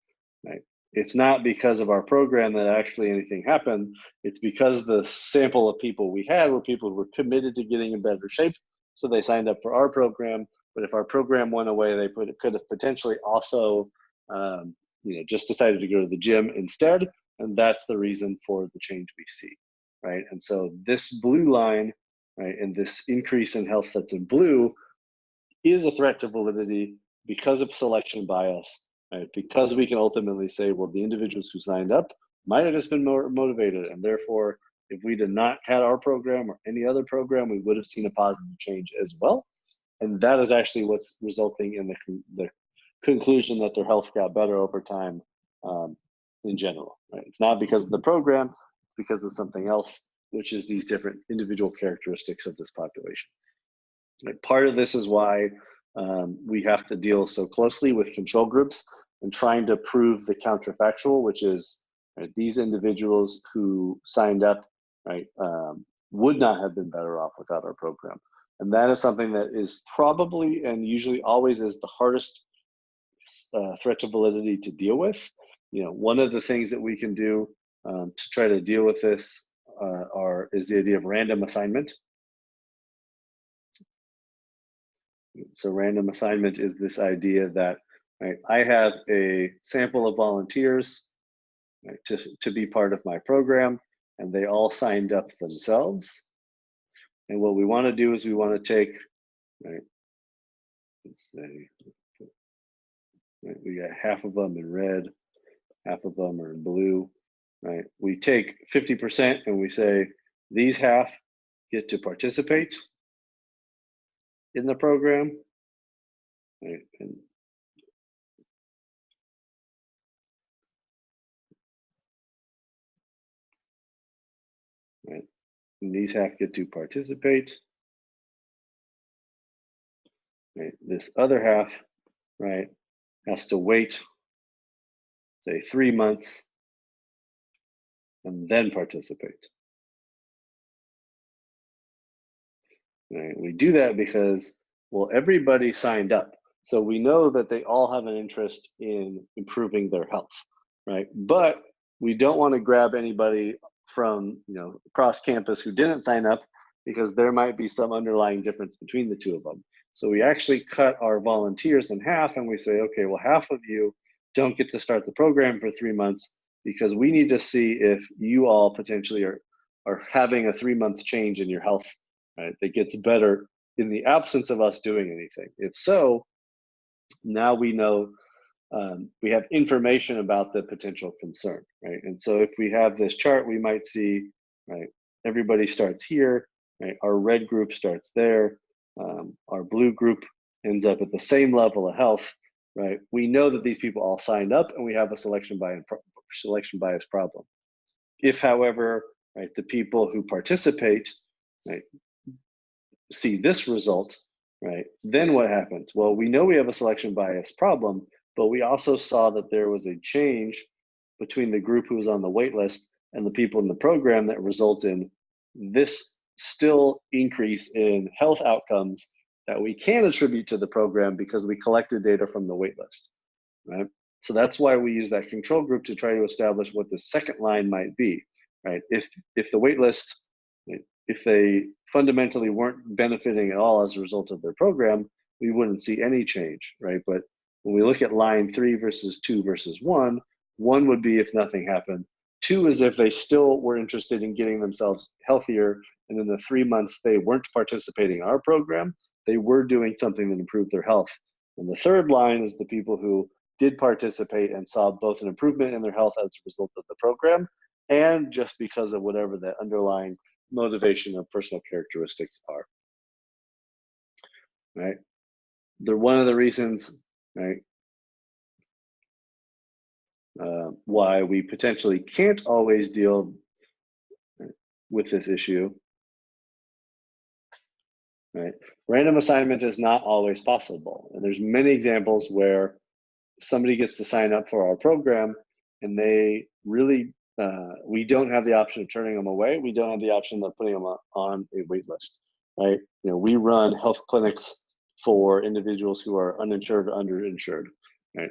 right? It's not because of our program that actually anything happened. It's because the sample of people we had were people who were committed to getting in better shape, so they signed up for our program. But if our program went away, they could have potentially also, just decided to go to the gym instead, and that's the reason for the change we see, right? And so this blue line, right, and this increase in health that's in blue is a threat to validity because of selection bias, right? Because we can ultimately say, well, the individuals who signed up might have just been more motivated, and therefore, if we did not had our program or any other program, we would have seen a positive change as well. And that is actually what's resulting in the conclusion that their health got better over time in general. Right? It's not because of the program; it's because of something else, which is these different individual characteristics of this population. Like, part of this is why we have to deal so closely with control groups and trying to prove the counterfactual, which is, right, these individuals who signed up, right, would not have been better off without our program. And that is something that is probably and usually always is the hardest threat to validity to deal with. One of the things that we can do to try to deal with this is the idea of random assignment. So random assignment is this idea that, right, I have a sample of volunteers, right, to be part of my program, and they all signed up themselves. And what we want to do is we want to take, right, let's say, right, we got half of them in red, half of them are in blue, right? We take 50% and we say these half get to participate in the program, right? And right? And these half get to participate. right? This other half, right, has to wait, say 3 months, and then participate. Right? We do that because, well, everybody signed up. So we know that they all have an interest in improving their health, right? But we don't want to grab anybody from, across campus who didn't sign up because there might be some underlying difference between the two of them. So we actually cut our volunteers in half and we say, okay, well, half of you don't get to start the program for 3 months because we need to see if you all potentially are having a 3-month change in your health, right, that gets better in the absence of us doing anything. If so, now we know, we have information about the potential concern, right? And so if we have this chart, we might see, right, everybody starts here, right? Our red group starts there, our blue group ends up at the same level of health, right? We know that these people all signed up, and we have a selection bias problem. If, however, right, the people who participate, right, see this result, right, then what happens? Well, we know we have a selection bias problem, but we also saw that there was a change between the group who was on the wait list and the people in the program that result in this still increase in health outcomes that we can attribute to the program because we collected data from the wait list, right? So that's why we use that control group to try to establish what the second line might be, right? If the wait list, if they fundamentally weren't benefiting at all as a result of their program, we wouldn't see any change, right? But when we look at line 3 versus 2 versus 1, 1 would be if nothing happened. 2 is if they still were interested in getting themselves healthier, and in the 3 months they weren't participating in our program, they were doing something that improved their health. And the third line is the people who did participate and saw both an improvement in their health as a result of the program and just because of whatever the underlying motivation or personal characteristics are, right? They're one of the reasons, right, why we potentially can't always deal with this issue, right? Random assignment is not always possible. And there's many examples where somebody gets to sign up for our program and they really, we don't have the option of turning them away. We don't have the option of putting them on a wait list, right? We run health clinics for individuals who are uninsured or underinsured, right?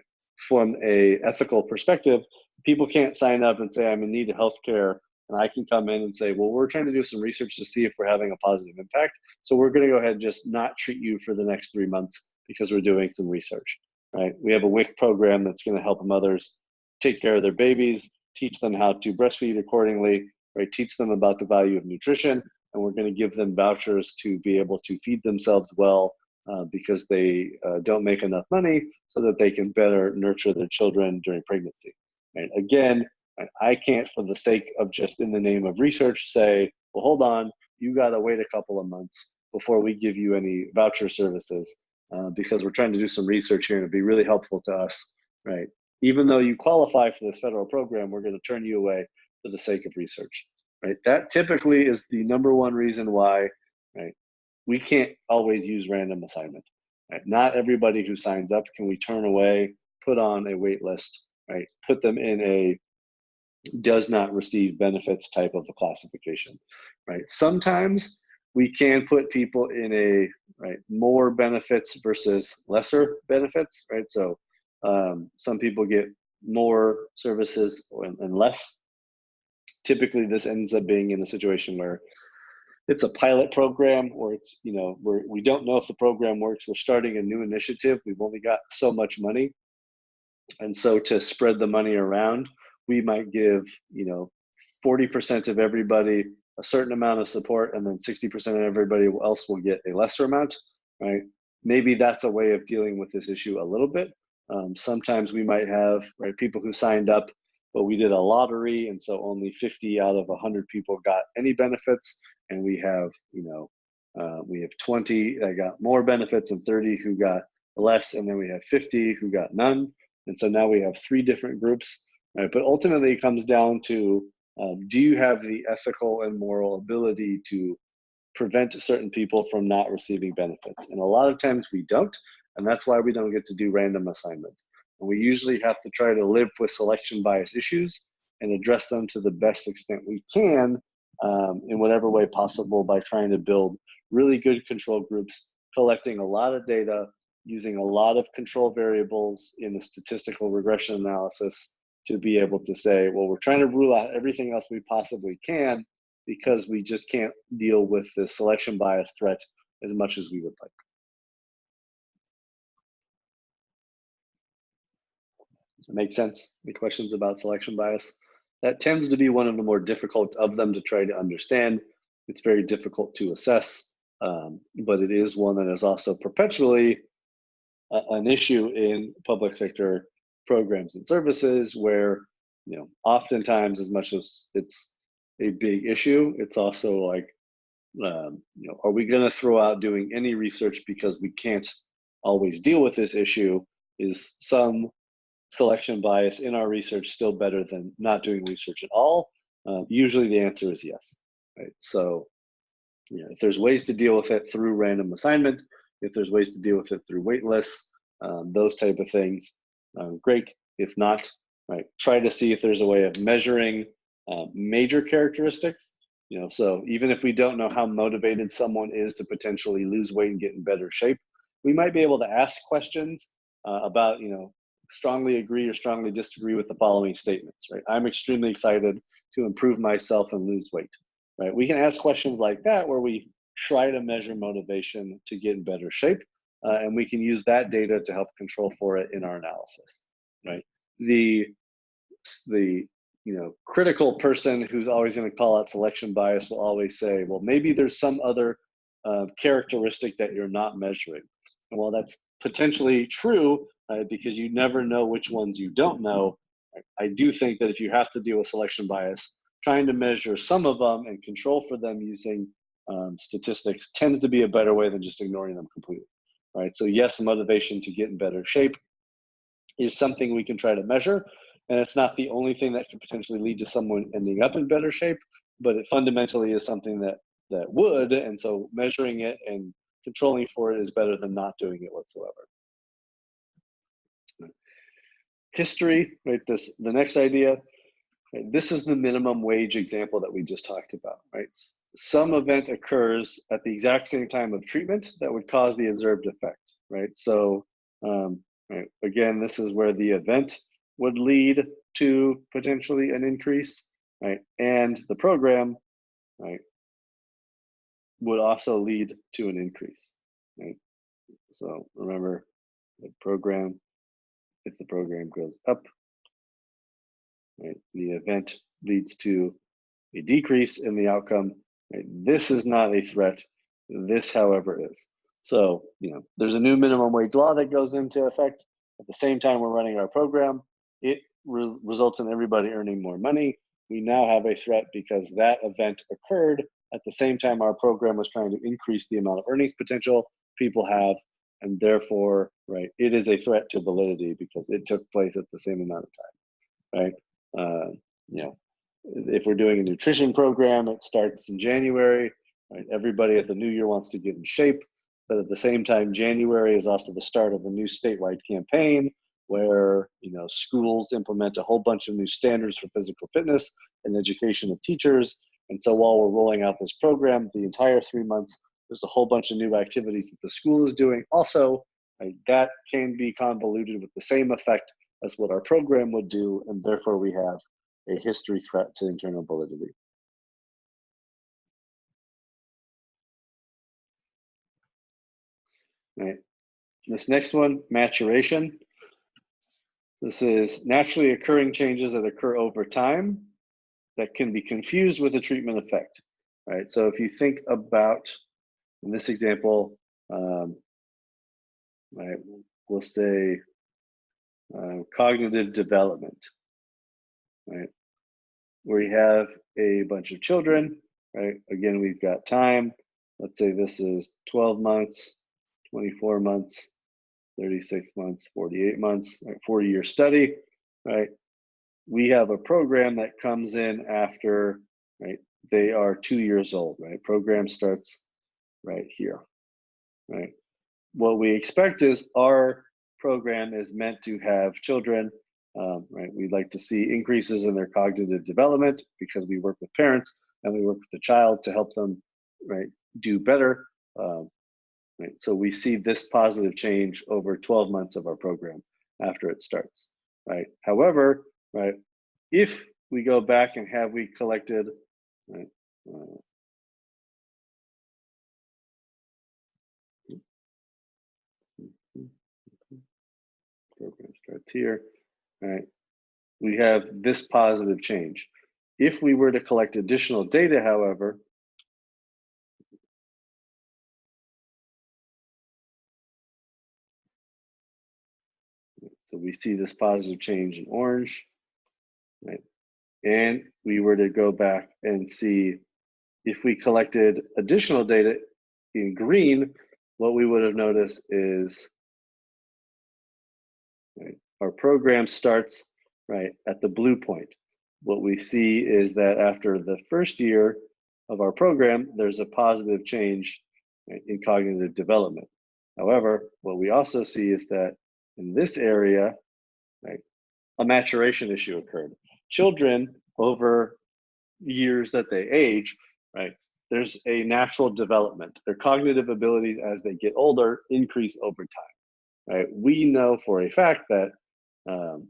From a ethical perspective, people can't sign up and say, I'm in need of healthcare, and I can come in and say, well, we're trying to do some research to see if we're having a positive impact. So we're going to go ahead and just not treat you for the next 3 months because we're doing some research, right? We have a WIC program that's going to help mothers take care of their babies, teach them how to breastfeed accordingly, right? Teach them about the value of nutrition, and we're going to give them vouchers to be able to feed themselves well because they don't make enough money, so that they can better nurture their children during pregnancy. And again, I can't, for the sake of just in the name of research, say, well, hold on, you got to wait a couple of months before we give you any voucher services because we're trying to do some research here and it'd be really helpful to us, right? Even though you qualify for this federal program, we're going to turn you away for the sake of research, right? That typically is the number one reason why, right, we can't always use random assignment. Right? Not everybody who signs up can we turn away, put on a wait list, right? Put them in a does not receive benefits type of a classification, right? Sometimes we can put people in a more benefits versus lesser benefits, right? So some people get more services and less. Typically, this ends up being in a situation where it's a pilot program or it's, we don't know if the program works. We're starting a new initiative. We've only got so much money. And so to spread the money around, we might give, 40% of everybody a certain amount of support and then 60% of everybody else will get a lesser amount, right? Maybe that's a way of dealing with this issue a little bit. Sometimes we might have people who signed up, but we did a lottery, and so only 50 out of 100 people got any benefits, and we have 20 that got more benefits and 30 who got less, and then we have 50 who got none, and so now we have 3 different groups. Right? But ultimately, it comes down to do you have the ethical and moral ability to prevent certain people from not receiving benefits. And a lot of times we don't, and that's why we don't get to do random assignment. And we usually have to try to live with selection bias issues and address them to the best extent we can in whatever way possible by trying to build really good control groups, collecting a lot of data, using a lot of control variables in the statistical regression analysis to be able to say, well, we're trying to rule out everything else we possibly can because we just can't deal with the selection bias threat as much as we would like. Make sense? Any questions about selection bias? That tends to be one of the more difficult of them to try to understand. It's very difficult to assess, but it is one that is also perpetually an issue in public sector programs and services where, you know, oftentimes as much as it's a big issue, it's also like, you know, are we going to throw out doing any research because we can't always deal with this issue? Is some selection bias in our research still better than not doing research at all? Usually the answer is yes, right? So, you know, if there's ways to deal with it through random assignment, if there's ways to deal with it through wait lists, those type of things, great. If not, right, try to see if there's a way of measuring major characteristics. You know, so even if we don't know how motivated someone is to potentially lose weight and get in better shape, we might be able to ask questions about, you know, strongly agree or strongly disagree with the following statements, right? I'm extremely excited to improve myself and lose weight, right? We can ask questions like that where we try to measure motivation to get in better shape, and we can use that data to help control for it in our analysis, right? The you know, critical person who's always going to call out selection bias will always say, well, maybe there's some other characteristic that you're not measuring. And while that's potentially true, because you never know which ones you don't know, I do think that if you have to deal with selection bias, trying to measure some of them and control for them using statistics tends to be a better way than just ignoring them completely, right? So yes, motivation to get in better shape is something we can try to measure, and it's not the only thing that could potentially lead to someone ending up in better shape, but it fundamentally is something that would, and so measuring it and controlling for it is better than not doing it whatsoever. History, right? The next idea, right? This is the minimum wage example that we just talked about, right? Some event occurs at the exact same time of treatment that would cause the observed effect, right? So, right, again, this is where the event would lead to potentially an increase, right? And the program, right, would also lead to an increase, right? So remember, the program, if the program goes up, right, the event leads to a decrease in the outcome. Right? This is not a threat. This, however, is. So, you know, there's a new minimum wage law that goes into effect. At the same time we're running our program, it results in everybody earning more money. We now have a threat because that event occurred at the same time our program was trying to increase the amount of earnings potential people have, and therefore, right, it is a threat to validity because it took place at the same amount of time, right? You know, if we're doing a nutrition program, it starts in January, right? Everybody at the new year wants to get in shape, but at the same time, January is also the start of a new statewide campaign where, you know, schools implement a whole bunch of new standards for physical fitness and education of teachers. And so while we're rolling out this program, the entire 3 months, there's a whole bunch of new activities that the school is doing. Also, right, that can be convoluted with the same effect as what our program would do, and therefore we have a history threat to internal validity. Right. This next one, maturation. This is naturally occurring changes that occur over time that can be confused with a treatment effect, right? So if you think about, in this example, right, we'll say cognitive development, right? We have a bunch of children, right? Again, we've got time. Let's say this is 12 months, 24 months, 36 months, 48 months, right? 4-year study, right? We have a program that comes in after, right? They are 2 years old, right? Program starts right here, right? What we expect is our program is meant to have children, right? We'd like to see increases in their cognitive development because we work with parents and we work with the child to help them, right, do better. Right? So we see this positive change over 12 months of our program after it starts, right? However, right, if we go back and have we collected, right, uh, program starts here, right? We have this positive change. If we were to collect additional data, however, so we see this positive change in orange, right? And we were to go back and see if we collected additional data in green, what we would have noticed is, right, our program starts right at the blue point. What we see is that after the first year of our program, there's a positive change, right, in cognitive development. However, what we also see is that in this area, right, a maturation issue occurred. Children over years that they age, right, there's a natural development. Their cognitive abilities as they get older increase over time, right? We know for a fact that um,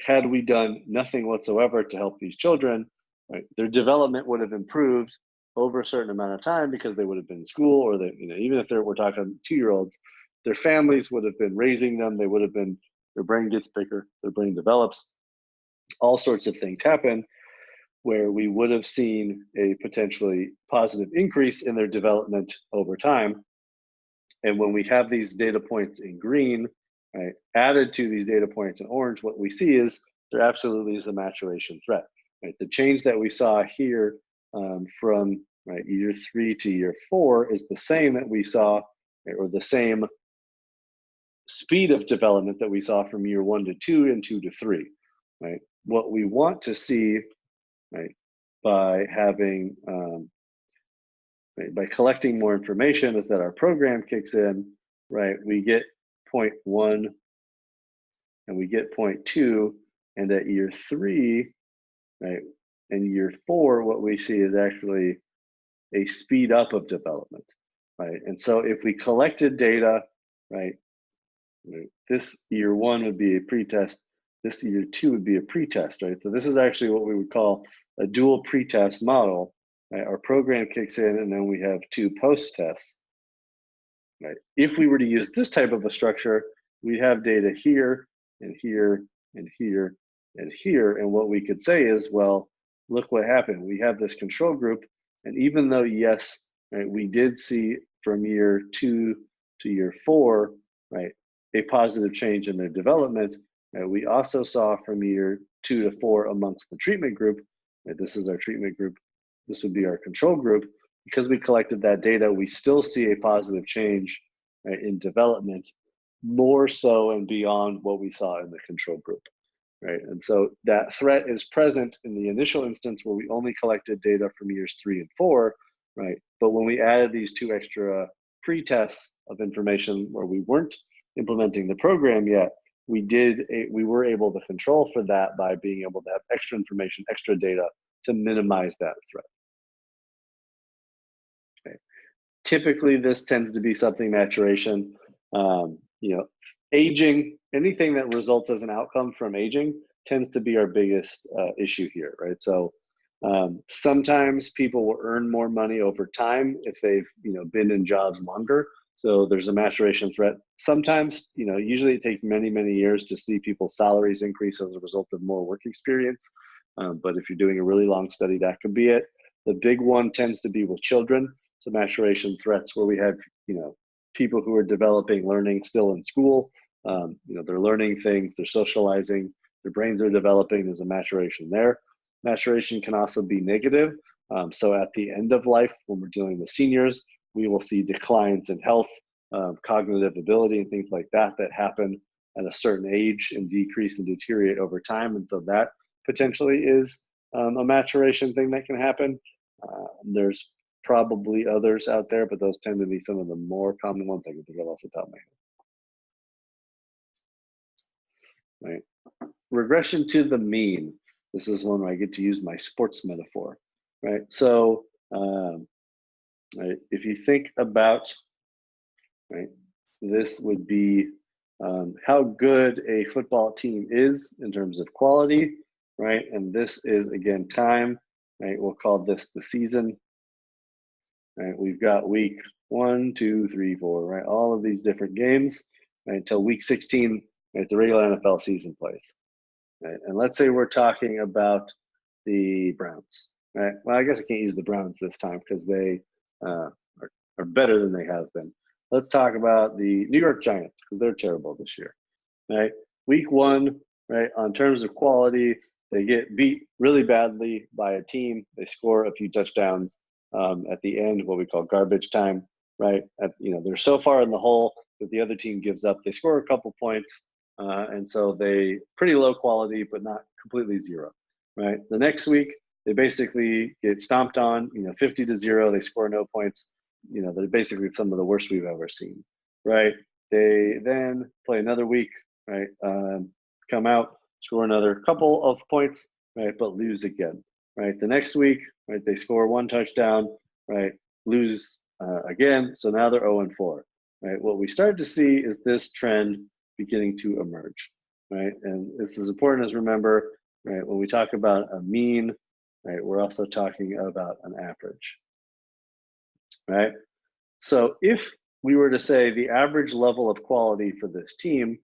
had we done nothing whatsoever to help these children, right, their development would have improved over a certain amount of time because they would have been in school, or they, even if we're talking 2-year-olds, their families would have been raising them. They would have been, their brain gets bigger, their brain develops, all sorts of things happen where we would have seen a potentially positive increase in their development over time. And when we have these data points in green, right, added to these data points in orange, what we see is there absolutely is a maturation threat. Right? The change that we saw here from right, year 3 to year 4 is the same that we saw, right, or the same speed of development that we saw from year 1 to 2 and 2 to 3. Right? What we want to see, right, by having right, by collecting more information is that our program kicks in, right? We get point 1 and we get point 2, and at year 3, right, and year 4, what we see is actually a speed up of development, right? And so if we collected data, right, this year 1 would be a pretest, this year 2 would be a pretest, right? So this is actually what we would call a dual pretest model. Right? Our program kicks in, and then we have 2 post tests. Right? If we were to use this type of a structure, we'd have data here and here and here and here. And what we could say is, well, look what happened. We have this control group, and even though, yes, right, we did see from year 2 to year 4, right, a positive change in their development, right, we also saw from year 2 to 4 amongst the treatment group, right, this is our treatment group, this would be our control group, because we collected that data, we still see a positive change, right, in development, more so and beyond what we saw in the control group, right? And so that threat is present in the initial instance where we only collected data from years 3 and 4, right? But when we added these 2 extra pre-tests of information where we weren't implementing the program yet, we were able to control for that by being able to have extra information, extra data to minimize that threat. Typically, this tends to be something maturation. Aging, anything that results as an outcome from aging tends to be our biggest issue here, right? So sometimes people will earn more money over time if they've been in jobs longer. So there's a maturation threat. Sometimes, usually it takes many, many years to see people's salaries increase as a result of more work experience. But if you're doing a really long study, that could be it. The big one tends to be with children. So maturation threats where we have, people who are developing learning still in school. They're learning things, they're socializing, their brains are developing, there's a maturation there. Maturation can also be negative. So at the end of life, when we're dealing with seniors, we will see declines in health, cognitive ability, and things like that that happen at a certain age and decrease and deteriorate over time. And so that potentially is a maturation thing that can happen. There's probably others out there, but those tend to be some of the more common ones I can think of off the top of my head. Right. Regression to the mean. This is one where I get to use my sports metaphor. Right. So right, if you think about, right, this would be how good a football team is in terms of quality, right? And this is, again, time, right? We'll call this the season, right? We've got week 1, 2, 3, 4, right? All of these different games, right? Until week 16, right? The regular NFL season plays, right? And let's say we're talking about the Browns, right? Well, I guess I can't use the Browns this time because they are better than they have been. Let's talk about the New York Giants because they're terrible this year, right? Week 1, right, on terms of quality, they get beat really badly by a team. They score a few touchdowns at the end, what we call garbage time, right? They're so far in the hole that the other team gives up. They score a couple points, and so they pretty low quality, but not completely zero, right? The next week, they basically get stomped on, 50-0. They score no points. They're basically some of the worst we've ever seen, right? They then play another week, right? Come out, score another couple of points, right? But lose again, right? The next week, right? They score 1 touchdown, right? Lose again. So now they're 0-4, right? What we start to see is this trend beginning to emerge, right? And this is important to remember, right? When we talk about a mean, right? We're also talking about an average, right? So if we were to say the average level of quality for this team,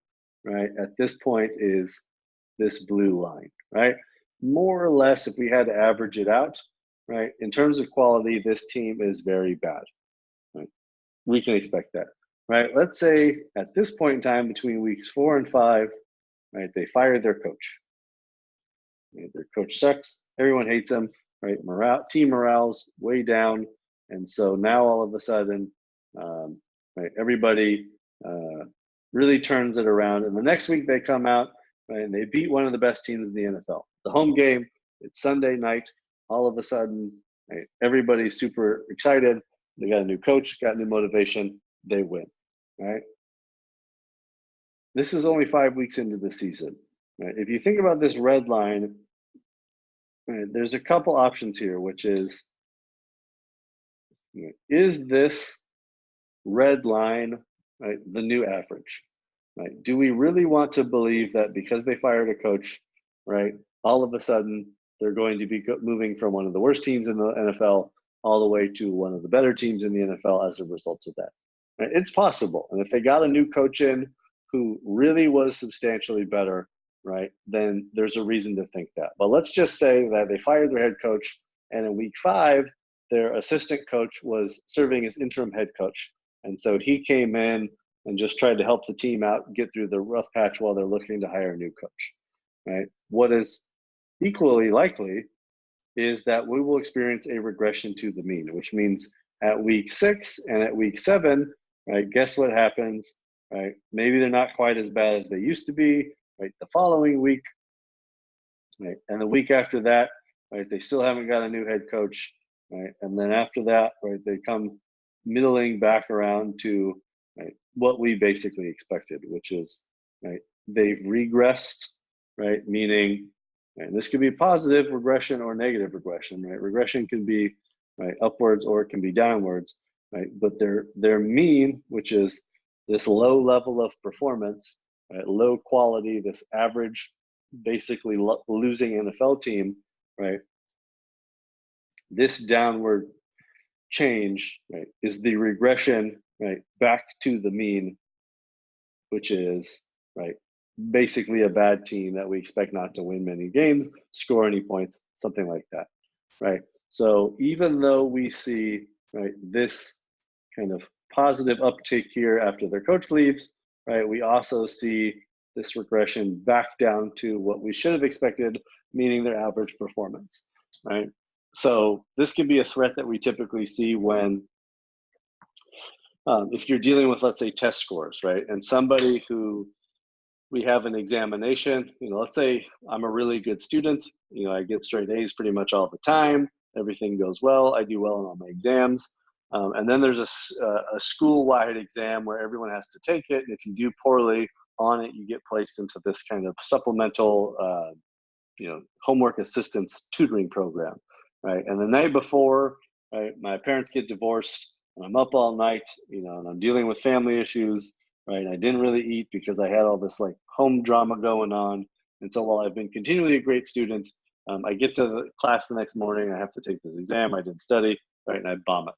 right, at this point is this blue line, right? More or less, if we had to average it out, right, in terms of quality, this team is very bad, right? We can expect that, right? Let's say at this point in time, between weeks 4 and 5, right, they fired their coach. Right? Their coach sucks. Everyone hates him, right? Team morale's way down. And so now all of a sudden, right, everybody really turns it around. And the next week they come out, right, and they beat one of the best teams in the NFL. The home game, it's Sunday night. All of a sudden, right, everybody's super excited. They got a new coach, got new motivation. They win, right? This is only 5 weeks into the season. Right? If you think about this red line, right, there's a couple options here, which is this red line, right, the new average? Right? Do we really want to believe that because they fired a coach, right, all of a sudden they're going to be moving from one of the worst teams in the NFL all the way to one of the better teams in the NFL as a result of that? Right? It's possible. And if they got a new coach in who really was substantially better, right, then there's a reason to think that. But let's just say that they fired their head coach, and in week 5, their assistant coach was serving as interim head coach. And so he came in and just tried to help the team out, get through the rough patch while they're looking to hire a new coach, right? What is equally likely is that we will experience a regression to the mean, which means at week 6 and at week 7, right, guess what happens, right? Maybe they're not quite as bad as they used to be, right? The following week, right? And the week after that, right, they still haven't got a new head coach, right? And then after that, right, they come middling back around to, right, what we basically expected, which is, right, they've regressed, right, meaning, and this could be positive regression or negative regression, right? Regression can be, right, upwards or it can be downwards, right? But their mean, which is this low level of performance, right, low quality, this average, basically losing NFL team, right? This downward change, right, is the regression, right, back to the mean, which is, right, basically a bad team that we expect not to win many games, score any points, something like that, right? So even though we see, right, this kind of positive uptick here after their coach leaves, right, we also see this regression back down to what we should have expected, meaning their average performance, right? So this can be a threat that we typically see when, if you're dealing with, let's say, test scores, right? And somebody who we have an examination. Let's say I'm a really good student. I get straight A's pretty much all the time. Everything goes well. I do well on all my exams. And then there's a school-wide exam where everyone has to take it. And if you do poorly on it, you get placed into this kind of supplemental, homework assistance tutoring program, right? And the night before, right, my parents get divorced, and I'm up all night, and I'm dealing with family issues, right? I didn't really eat because I had all this like home drama going on. And so while I've been continually a great student, I get to the class the next morning, I have to take this exam, I didn't study, right, and I bomb it.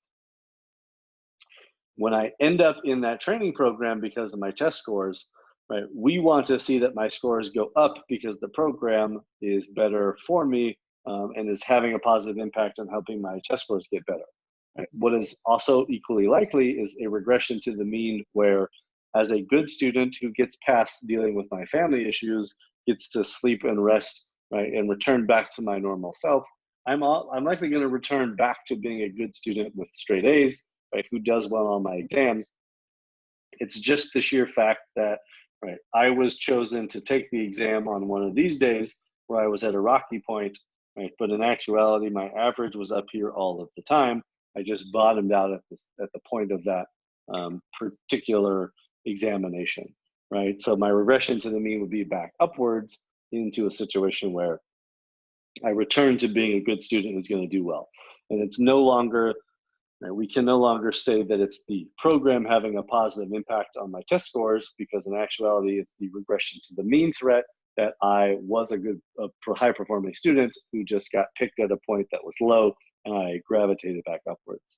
When I end up in that training program because of my test scores, right, we want to see that my scores go up because the program is better for me, and is having a positive impact on helping my test scores get better. Right? What is also equally likely is a regression to the mean where, as a good student who gets past dealing with my family issues, gets to sleep and rest, right, and return back to my normal self, I'm likely going to return back to being a good student with straight A's, right, who does well on my exams. It's just the sheer fact that, right, I was chosen to take the exam on one of these days where I was at a rocky point, right, but in actuality, my average was up here all of the time. I just bottomed out at the point of that particular examination, right? So my regression to the mean would be back upwards into a situation where I return to being a good student who's going to do well. And it's no longer, we can no longer say that it's the program having a positive impact on my test scores, because in actuality, it's the regression to the mean threat that I was a high performing student who just got picked at a point that was low, and I gravitated back upwards.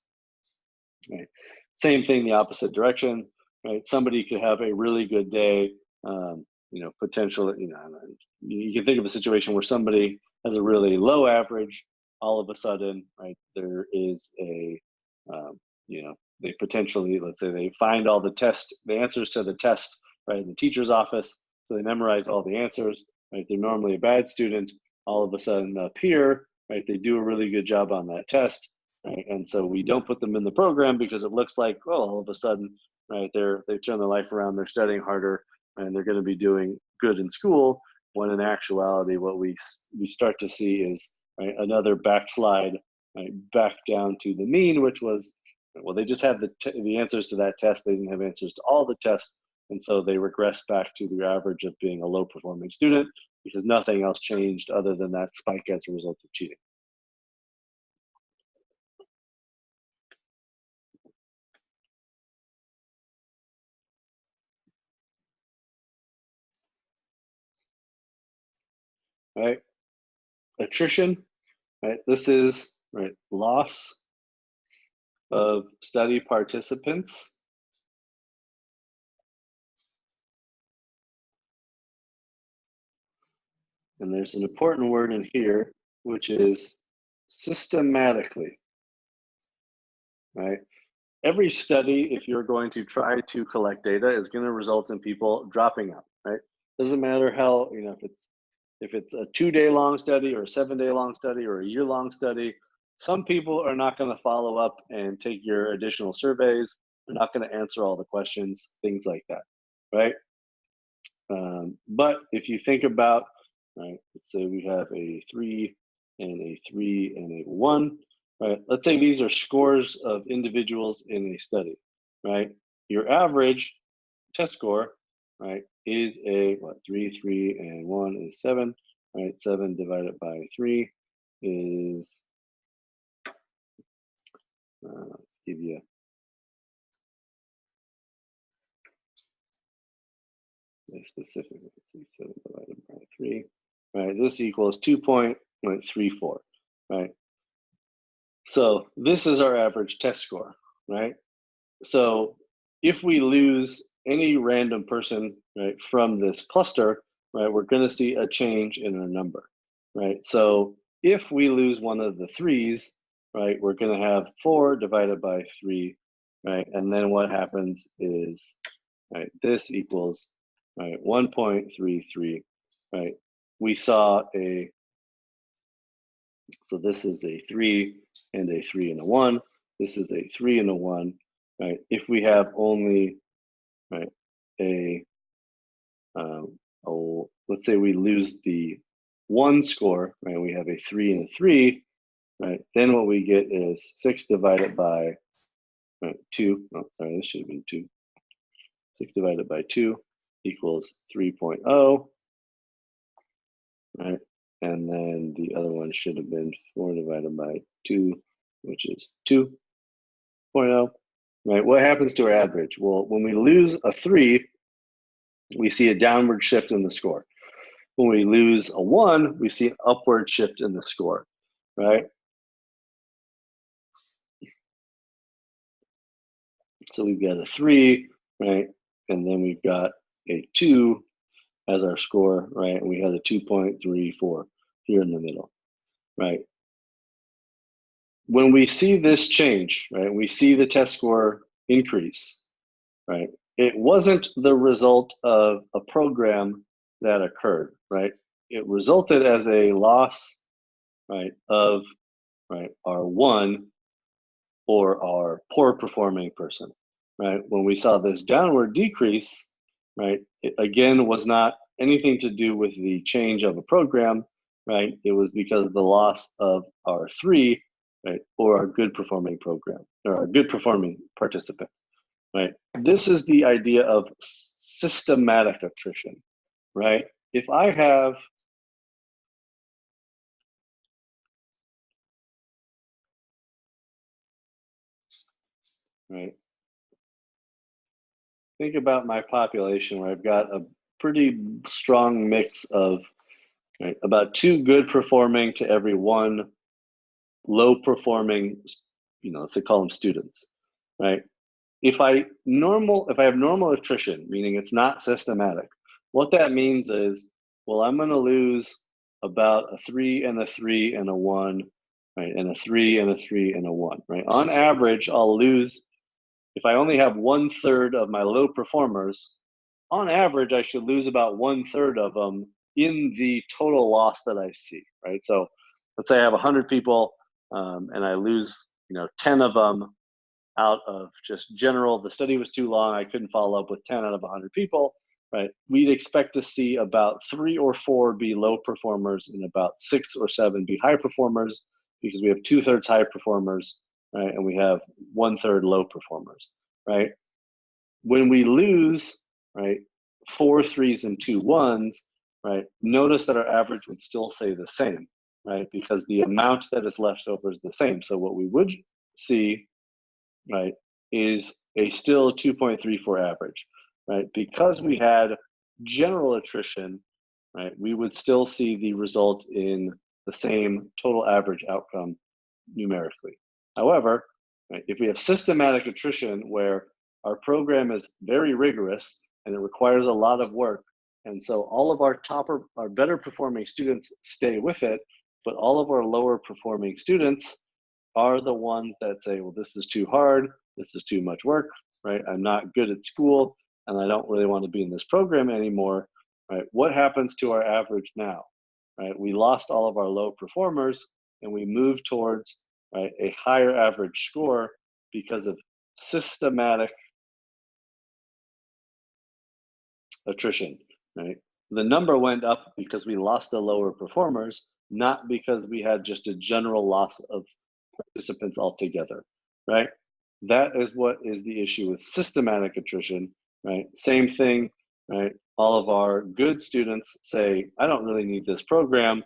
Right. Same thing, the opposite direction. Right. Somebody could have a really good day. Potential. You can think of a situation where somebody has a really low average. All of a sudden, right, there is a, they potentially, let's say, they find all the answers to the test, right, in the teacher's office. So they memorize all the answers. Right. They're normally a bad student. All of a sudden, up here, right, they do a really good job on that test. Right? And so we don't put them in the program because it looks like, well, all of a sudden, right, they've turned their life around, they're studying harder, and they're going to be doing good in school. When in actuality, what we start to see is, right, another backslide, right, back down to the mean, which was, well, they just had the answers to that test. They didn't have answers to all the tests, and so they regress back to the average of being a low performing student because nothing else changed other than that spike as a result of cheating. Right? Attrition, right? This is, right, loss of study participants. And there's an important word in here, which is systematically, right? Every study, if you're going to try to collect data, is going to result in people dropping out, right? Doesn't matter how, if it's a 2-day long study or a 7-day long study or a year-long study, some people are not going to follow up and take your additional surveys. They're not going to answer all the questions, things like that, right? But if you think about, right, let's say we have a 3 and a 3 and a 1, right? Let's say these are scores of individuals in a study, right? Your average test score, right, is a 3, 3, and 1 is 7, right? 7 divided by 3 is, let's give you a specific, let's see, 7 divided by 3, right? This equals 2.34, right? So this is our average test score, right? So if we lose any random person, right, from this cluster, right, we're going to see a change in our number, right? So if we lose one of the 3s, right, we're going to have 4 divided by 3, right? And then what happens is, right, this equals, right, 1.33, right? We saw so this is a 3 and a 3 and a 1. This is a 3 and a 1, right? If we have only, right, a oh, let's say we lose the 1 score, right? We have a 3 and a 3, right? Then what we get is 6 divided by 2. Oh, sorry, this should have been 2. 6 divided by 2 equals 3.0, right? And then the other one should have been 4 divided by 2, which is 2.0, right? What happens to our average? Well, when we lose a 3, we see a downward shift in the score. When we lose a 1, we see an upward shift in the score, right? So we've got a 3, right? And then we've got a 2 as our score, right? And we have a 2.34 here in the middle, right? When we see this change, right, we see the test score increase, right? It wasn't the result of a program that occurred, right? It resulted as a loss, right, of our 1 or our poor performing person, right? When we saw this downward decrease, right, it again was not anything to do with the change of a program, right? It was because of the loss of our 3, right, or our good performing program or our good performing participant, right? This is the idea of systematic attrition, right? If I have, right, think about my population where I've got a pretty strong mix of, right, about 2 good performing to every 1 low performing, let's say call them students, right? If I have normal attrition, meaning it's not systematic, what that means is, well, I'm going to lose about a 3 and a 3 and a 1, right, and a 3 and a 3 and a 1, right? On average, I'll lose, if I only have 1/3 of my low performers, on average, I should lose about 1/3 of them in the total loss that I see, right? So let's say I have 100 people, and I lose, 10 of them out of just general, the study was too long, I couldn't follow up with 10 out of 100 people, right? We'd expect to see about 3 or 4 be low performers and about 6 or 7 be high performers, because we have 2/3 high performers, right? And we have 1/3 low performers, right? When we lose, right, 4 3s and 2 1s, right, notice that our average would still stay the same, right? Because the amount that is left over is the same. So what we would see, right, is a still 2.34 average, right? Because we had general attrition, right, we would still see the result in the same total average outcome numerically. However, right, if we have systematic attrition where our program is very rigorous and it requires a lot of work, and so all of our better performing students stay with it, but all of our lower performing students are the ones that say, well, this is too hard, this is too much work, right? I'm not good at school, and I don't really want to be in this program anymore, right? What happens to our average now, right? We lost all of our low performers, and we moved towards, right, a higher average score because of systematic attrition, right? The number went up because we lost the lower performers, not because we had just a general loss of participants altogether, right? That is what is the issue with systematic attrition, right? Same thing, right? All of our good students say, I don't really need this program.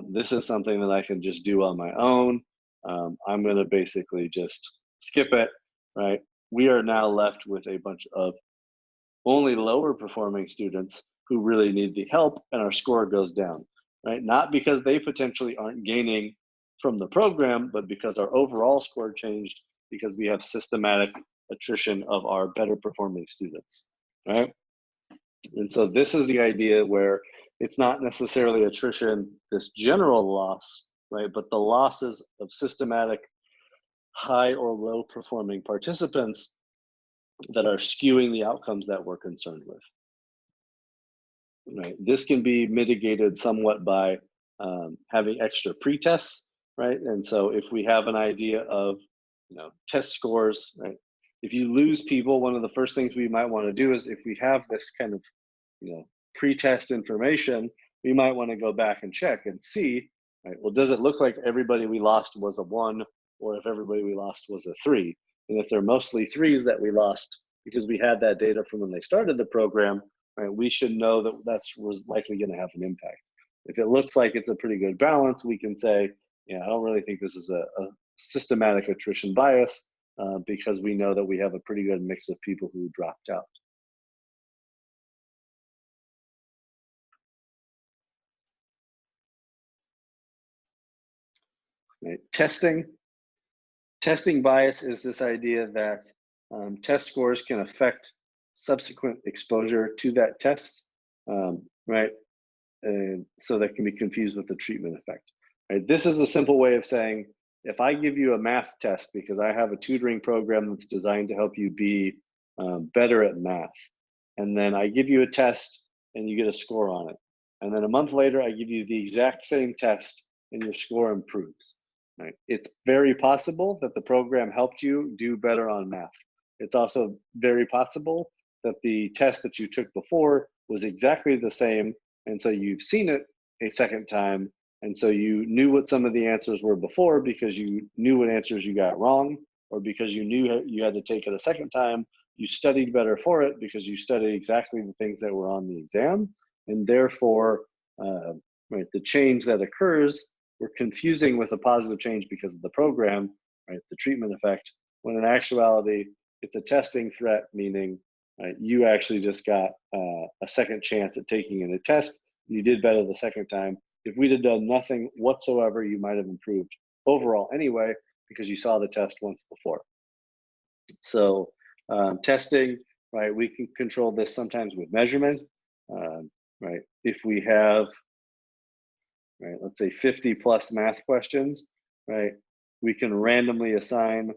This is something that I can just do on my own. I'm going to basically just skip it, right? We are now left with a bunch of only lower performing students who really need the help, and our score goes down, right? Not because they potentially aren't gaining from the program, but because our overall score changed because we have systematic attrition of our better performing students, right? And so this is the idea where it's not necessarily attrition, this general loss, right? But the losses of systematic high or low performing participants that are skewing the outcomes that we're concerned with. Right. This can be mitigated somewhat by having extra pre-tests, right? And so if we have an idea of, test scores, right? If you lose people, one of the first things we might want to do is, if we have this kind of, pre-test information, we might want to go back and check and see, right, well, does it look like everybody we lost was a 1, or if everybody we lost was a 3? And if they're mostly 3s that we lost because we had that data from when they started the program, right, we should know that that's was likely going to have an impact. If it looks like it's a pretty good balance, we can say, yeah, I don't really think this is a systematic attrition bias, because we know that we have a pretty good mix of people who dropped out. Right. Testing bias is this idea that test scores can affect subsequent exposure to that test, right? And so that can be confused with the treatment effect. Right? This is a simple way of saying, if I give you a math test because I have a tutoring program that's designed to help you be better at math, and then I give you a test and you get a score on it, and then a month later I give you the exact same test and your score improves. Right? It's very possible that the program helped you do better on math. It's also very possible that the test that you took before was exactly the same, and so you've seen it a second time, and so you knew what some of the answers were before because you knew what answers you got wrong, or because you knew you had to take it a second time, you studied better for it because you studied exactly the things that were on the exam, and therefore, right, the change that occurs, we're confusing with a positive change because of the program, right, the treatment effect, when in actuality, it's a testing threat, meaning you actually just got a second chance at taking in a test. You did better the second time. If we'd have done nothing whatsoever, you might have improved overall anyway, because you saw the test once before. So testing, right, we can control this sometimes with measurement, right? If we have, right, let's say 50 plus math questions, right, we can randomly assign,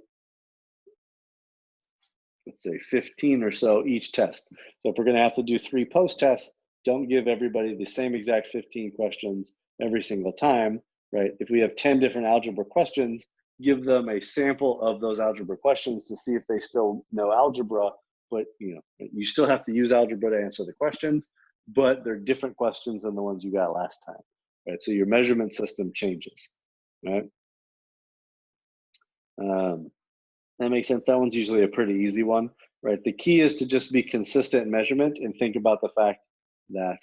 let's say 15 or so each test. So if we're going to have to do 3 post tests, don't give everybody the same exact 15 questions every single time, right? If we have 10 different algebra questions, give them a sample of those algebra questions to see if they still know algebra, but you still have to use algebra to answer the questions, but they're different questions than the ones you got last time, right? So your measurement system changes, right? That makes sense. That one's usually a pretty easy one, right? The key is to just be consistent in measurement and think about the fact that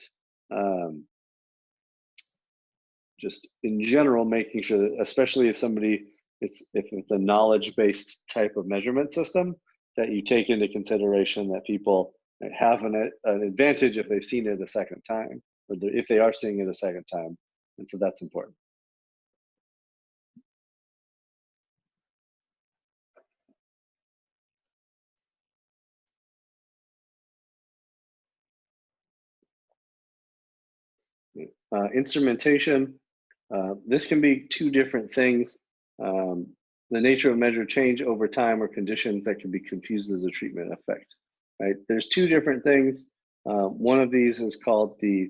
just in general, making sure that, especially if it's a knowledge-based type of measurement system, that you take into consideration that people have an advantage if they've seen it a second time, or if they are seeing it a second time. And so that's important. Instrumentation, this can be 2 different things. The nature of measured change over time or conditions that can be confused as a treatment effect, right? There's 2 different things. One of these is called the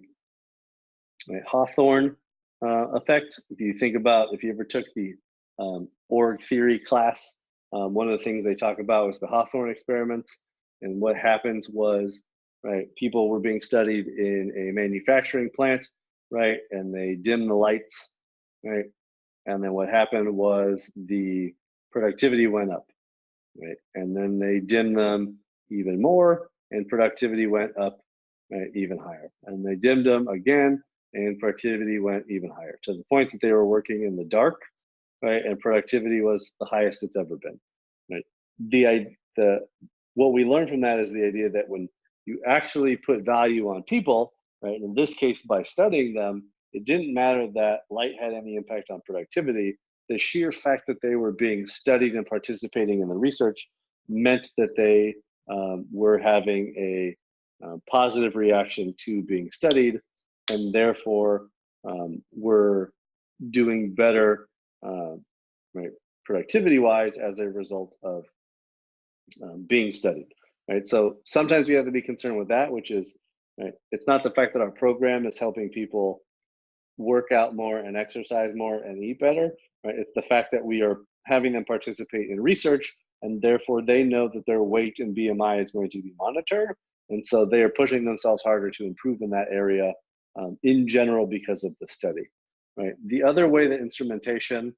Hawthorne effect. If you think about, if you ever took the org theory class, one of the things they talk about was the Hawthorne experiments. And what happens was, right, people were being studied in a manufacturing plant, right, and they dimmed the lights, right, and then what happened was the productivity went up, right, and then they dimmed them even more, and productivity went up, right, even higher, and they dimmed them again, and productivity went even higher, to the point that they were working in the dark, right, and productivity was the highest it's ever been, right. What we learned from that is the idea that when you actually put value on people, right, in this case by studying them, it didn't matter that light had any impact on productivity. The sheer fact that they were being studied and participating in the research meant that they were having a positive reaction to being studied, and therefore were doing better, right, productivity-wise as a result of being studied, right? So sometimes we have to be concerned with that, which is, right, it's not the fact that our program is helping people work out more and exercise more and eat better, right? It's the fact that we are having them participate in research, and therefore they know that their weight and BMI is going to be monitored, And so they are pushing themselves harder to improve in that area in general because of the study, right? The other way that instrumentation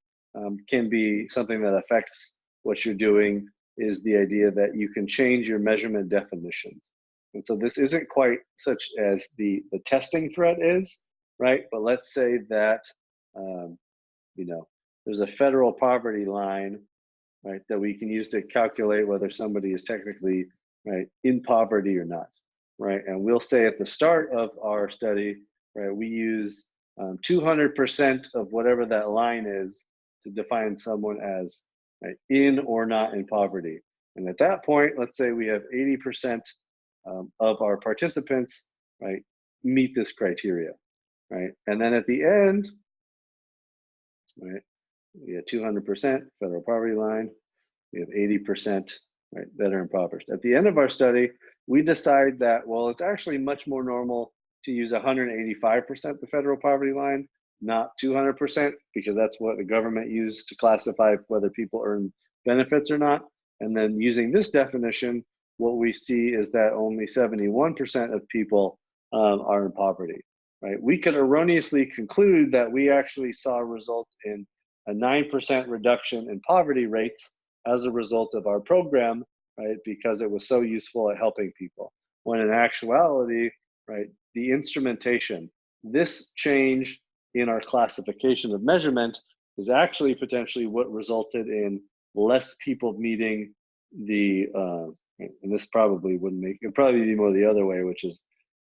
can be something that affects what you're doing is the idea that you can change your measurement definitions. And so this isn't quite such as the testing threat is, right? But let's say that, you know, there's a federal poverty line, right, that we can use to calculate whether somebody is technically, right, in poverty or not, right? And we'll say at the start of our study, right, we use 200% of whatever that line is to define someone as, right, in or not in poverty. And at that point, let's say we have 80% of our participants, right, meet this criteria, right? And then at the end, right, we have 200% federal poverty line, we have 80%, right, that are impoverished. At the end of our study, we decide that, well, it's actually much more normal to use 185% the federal poverty line, not 200%, because that's what the government used to classify whether people earn benefits or not. And then using this definition, what we see is that only 71% of people are in poverty, right? We could erroneously conclude that we actually saw a result in a 9% reduction in poverty rates as a result of our program, right? Because it was so useful at helping people. When in actuality, right, the instrumentation, this change in our classification of measurement is actually potentially what resulted in less people meeting the, and this probably wouldn't make, it'd probably be more the other way, which is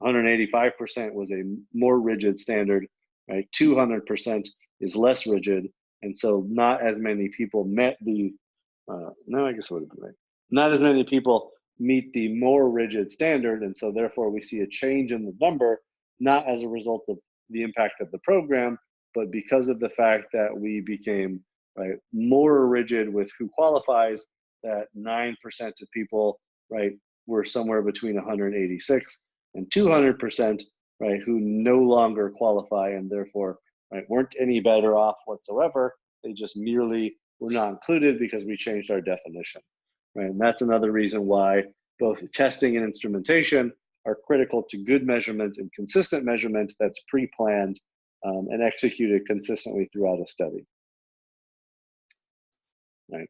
185% was a more rigid standard, right? 200% is less rigid. And so not as many people met the, no, I guess it would have been right. Not as many people meet the more rigid standard. And so therefore we see a change in the number, not as a result of the impact of the program, but because of the fact that we became, right, more rigid with who qualifies, that 9% of people, right, were somewhere between 186 and 200%, right, who no longer qualify and therefore, right, weren't any better off whatsoever. They just merely were not included because we changed our definition, right? And that's another reason why both testing and instrumentation are critical to good measurement and consistent measurement that's pre-planned and executed consistently throughout a study, right?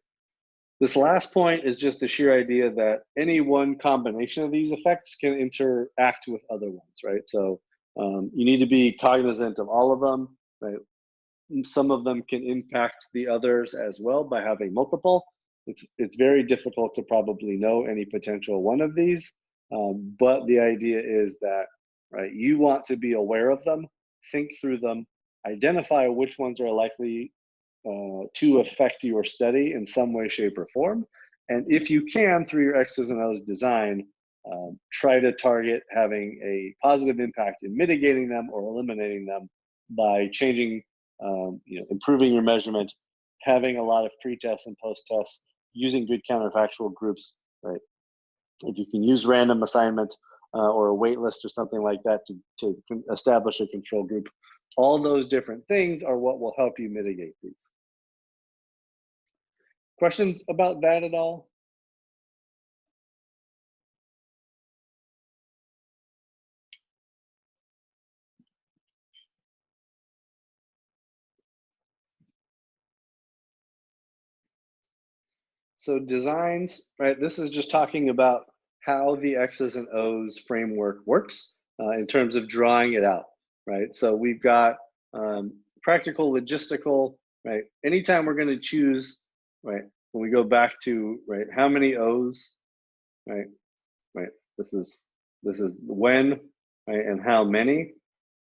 This last point is just the sheer idea that any one combination of these effects can interact with other ones, right? So you need to be cognizant of all of them, right? Some of them can impact the others as well by having multiple. It's very difficult to probably know any potential one of these, but the idea is that, right, you want to be aware of them, think through them, identify which ones are likely to affect your study in some way, shape, or form. And if you can, through your X's and O's design, try to target having a positive impact in mitigating them or eliminating them by changing, improving your measurement, having a lot of pre-tests and post-tests, using good counterfactual groups, right? If you can use random assignment or a wait list or something like that to establish a control group, all those different things are what will help you mitigate these. Questions about that at all? So designs, right? This is just talking about how the X's and O's framework works in terms of drawing it out, right? So we've got practical, logistical, right? Anytime we're going to choose, right? When we go back to, right, how many O's, right? Right. This is when, right, and how many,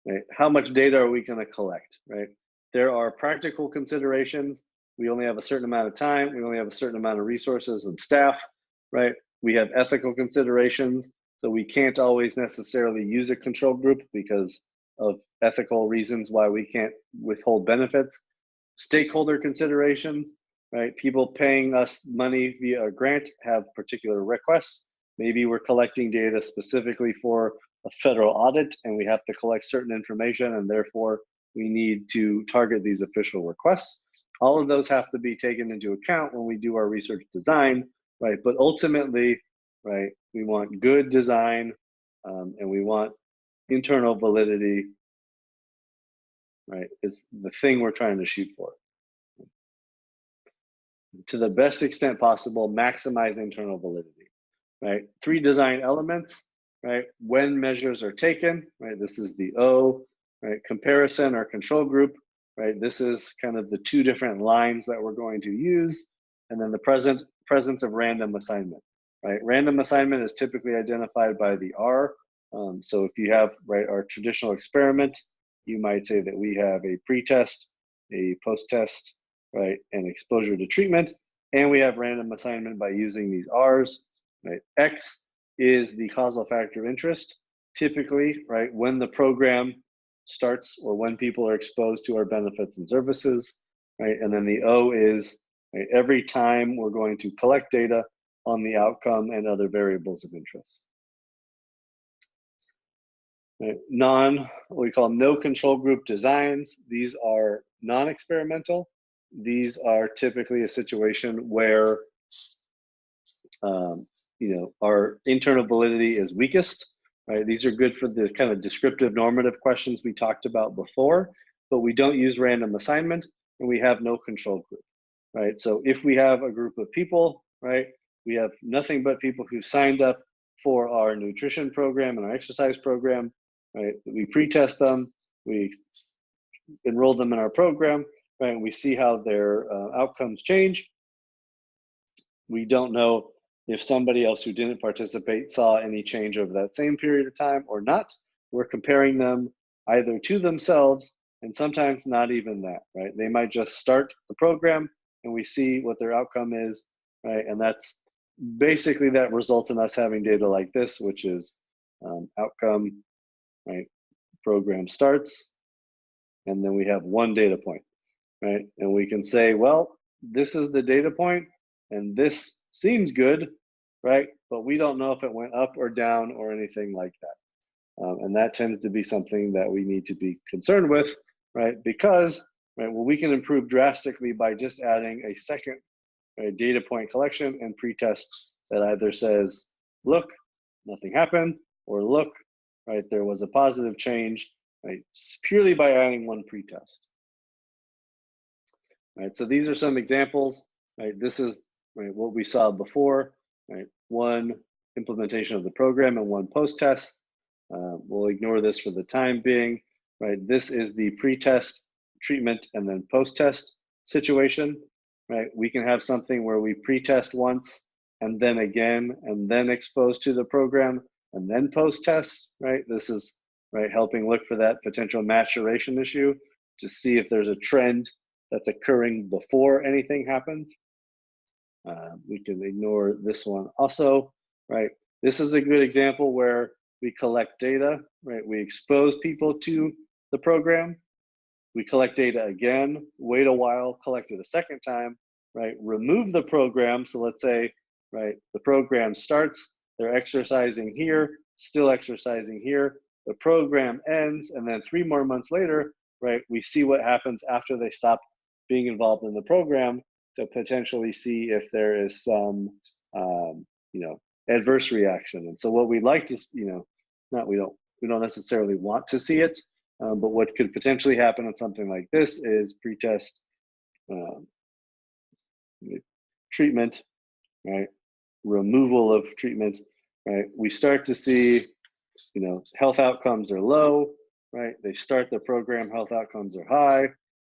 right? How much data are we going to collect, right? There are practical considerations. We only have a certain amount of time. We only have a certain amount of resources and staff, right? We have ethical considerations. So we can't always necessarily use a control group because of ethical reasons why we can't withhold benefits. Stakeholder considerations, right? People paying us money via a grant have particular requests. Maybe we're collecting data specifically for a federal audit and we have to collect certain information and therefore we need to target these official requests. All of those have to be taken into account when we do our research design, right? But ultimately, right, we want good design, and we want internal validity, right, is the thing we're trying to shoot for. To the best extent possible, maximize internal validity, right? 3 design elements, right? When measures are taken, right? This is the O, right? Comparison or control group, right? This is kind of the 2 different lines that we're going to use. And then the presence of random assignment, right? Random assignment is typically identified by the R. So if you have, right, our traditional experiment, you might say that we have a pre-test, a post-test, right, and exposure to treatment, and we have random assignment by using these R's, right? X is the causal factor of interest, typically, right, when the program starts or when people are exposed to our benefits and services, right? And then the O is, right, every time we're going to collect data on the outcome and other variables of interest. Right? What we call no control group designs, these are non-experimental. These are typically a situation where our internal validity is weakest, right? These are good for the kind of descriptive normative questions we talked about before, but we don't use random assignment and we have no control group, right? So if we have a group of people, right, we have nothing but people who signed up for our nutrition program and our exercise program, right? We pre-test them, we enroll them in our program, right? And we see how their outcomes change. We don't know if somebody else who didn't participate saw any change over that same period of time or not. We're comparing them either to themselves and sometimes not even that, right? They might just start the program and we see what their outcome is, right? And that's basically that results in us having data like this, which is outcome, right? Program starts, and then we have 1 data point, right? And we can say, well, this is the data point, and this seems good, right? But we don't know if it went up or down or anything like that. And that tends to be something that we need to be concerned with, right? Because, right, well, we can improve drastically by just adding a second, right, data point collection and pretest that either says, look, nothing happened, or look, right, there was a positive change, right, purely by adding 1 pretest. Right, so these are some examples, right? This is, right, what we saw before, right? 1 implementation of the program and 1 post-test. We'll ignore this for the time being, right? This is the pre-test, treatment, and then post-test situation, right? We can have something where we pre-test once and then again, and then expose to the program and then post-test, right? This is, right, helping look for that potential maturation issue to see if there's a trend that's occurring before anything happens. We can ignore this one also, right? This is a good example where we collect data, right? We expose people to the program. We collect data again, wait a while, collect it a second time, right? Remove the program. So let's say, right, the program starts, they're exercising here, still exercising here. The program ends, and then 3 more months later, right, we see what happens after they stop being involved in the program to potentially see if there is some, adverse reaction. And so what we'd like to, we don't necessarily want to see it, but what could potentially happen on something like this is pretest treatment, right? Removal of treatment, right? We start to see, health outcomes are low, right? They start the program, health outcomes are high,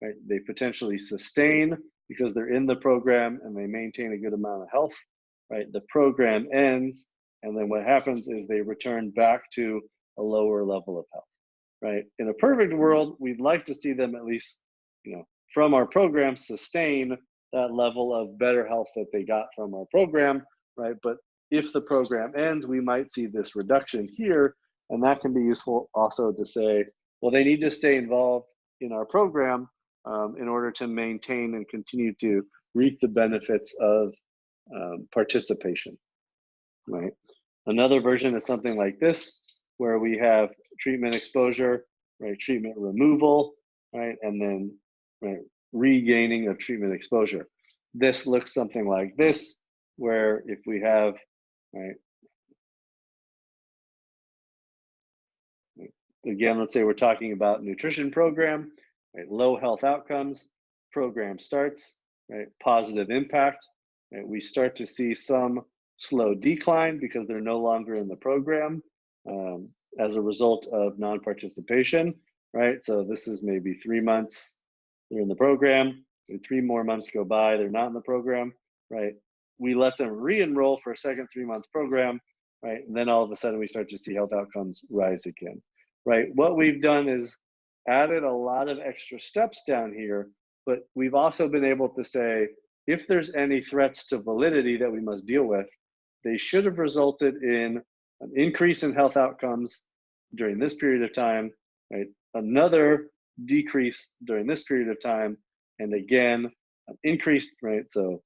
right? They potentially sustain because they're in the program and they maintain a good amount of health, right? The program ends, and then what happens is they return back to a lower level of health, right? In a perfect world, we'd like to see them at least, from our program sustain that level of better health that they got from our program, right? But if the program ends, we might see this reduction here, and that can be useful also to say, well, they need to stay involved in our program in order to maintain and continue to reap the benefits of participation, right? Another version is something like this, where we have treatment exposure, right, treatment removal, right, and then, right, regaining of treatment exposure. This looks something like this, where if we have, right, again, let's say we're talking about nutrition program, right? Low health outcomes, program starts, right? Positive impact, right? We start to see some slow decline because they're no longer in the program as a result of non-participation, right? So this is maybe 3 months they're in the program, 3 more months go by, they're not in the program, right? We let them re-enroll for a second 3-month program, right? And then all of a sudden we start to see health outcomes rise again, right? What we've done is added a lot of extra steps down here, but we've also been able to say, if there's any threats to validity that we must deal with, they should have resulted in an increase in health outcomes during this period of time, right? Another decrease during this period of time, and again, an increase, right? So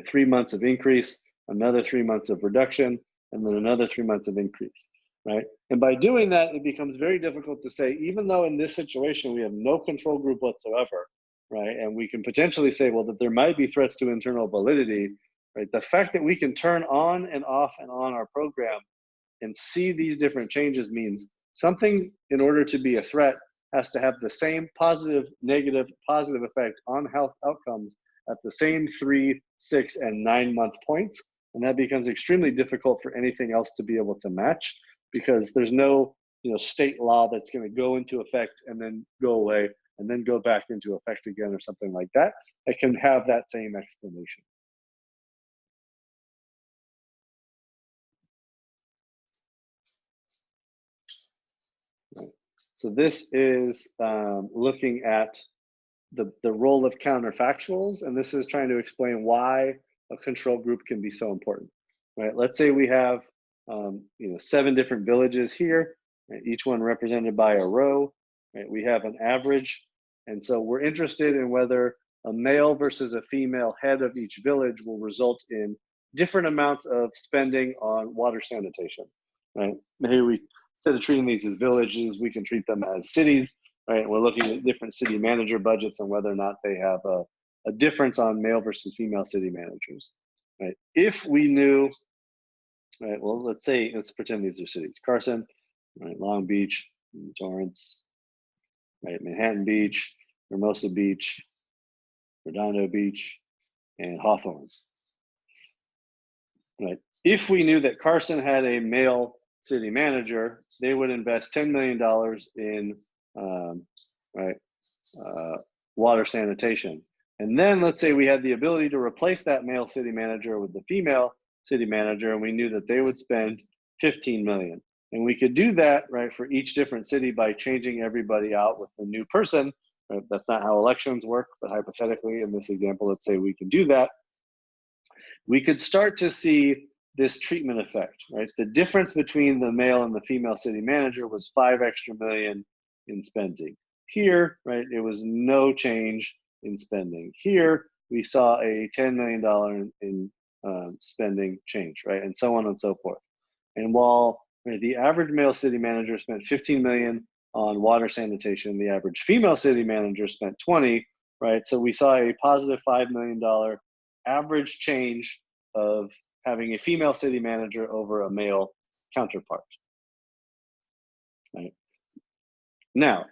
3 months of increase, another 3 months of reduction, and then another 3 months of increase, right? And by doing that, it becomes very difficult to say, even though in this situation we have no control group whatsoever, right? And we can potentially say, well, that there might be threats to internal validity, right? The fact that we can turn on and off and on our program and see these different changes means something, in order to be a threat, has to have the same positive, negative, positive effect on health outcomes at the same 3, 6, and 9 month points. And that becomes extremely difficult for anything else to be able to match, because there's no state law that's going to go into effect and then go away and then go back into effect again or something like that. It can have that same explanation. So this is looking at the role of counterfactuals, and this is trying to explain why a control group can be so important, right? Let's say we have 7 different villages here, right? Each one represented by a row, right? We have an average, and so we're interested in whether a male versus a female head of each village will result in different amounts of spending on water sanitation, right? Here we, instead of treating these as villages, we can treat them as cities, right? We're looking at different city manager budgets and whether or not they have a difference on male versus female city managers, right? If we knew, right, well, let's pretend these are cities. Carson, right, Long Beach, Torrance, right, Manhattan Beach, Hermosa Beach, Redondo Beach, and Hawthorne, right? If we knew that Carson had a male city manager, they would invest $10 million in water sanitation. And then let's say we had the ability to replace that male city manager with the female city manager, and we knew that they would spend 15 million. And we could do that, right, for each different city by changing everybody out with a new person. Right? That's not how elections work, but hypothetically in this example, let's say we can do that. We could start to see this treatment effect, right? The difference between the male and the female city manager was 5 extra million in spending. Here, right, it was no change in spending. Here, we saw a $10 million in spending change, right, and so on and so forth. And while the average male city manager spent 15 million on water sanitation, the average female city manager spent 20, right? So we saw a positive $5 million average change of having a female city manager over a male counterpart, right? Now,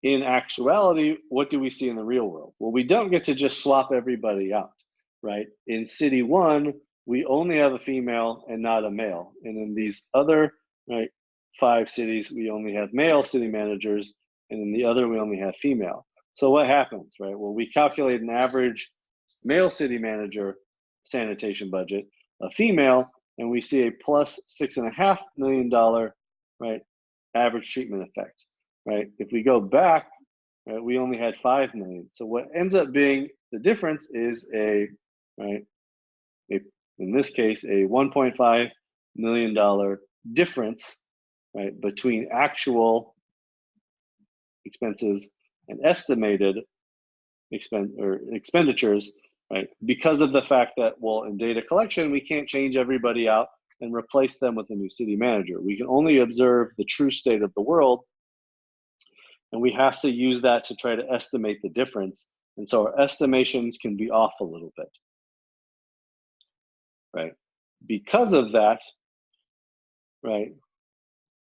in actuality, what do we see in the real world? Well, we don't get to just swap everybody out, right? In city 1, we only have a female and not a male. And in these other 5 cities, we only have male city managers, and in the other, we only have female. So what happens, right? Well, we calculate an average male city manager sanitation budget, a female, and we see a plus $6.5 million, right, average treatment effect, right? If we go back, right, we only had 5 million. So what ends up being the difference is in this case, a $1.5 million difference, right, between actual expenses and estimated expenditures, right? Because of the fact that, well, in data collection, we can't change everybody out and replace them with a new city manager. We can only observe the true state of the world, and we have to use that to try to estimate the difference. And so our estimations can be off a little bit, right? Because of that, right,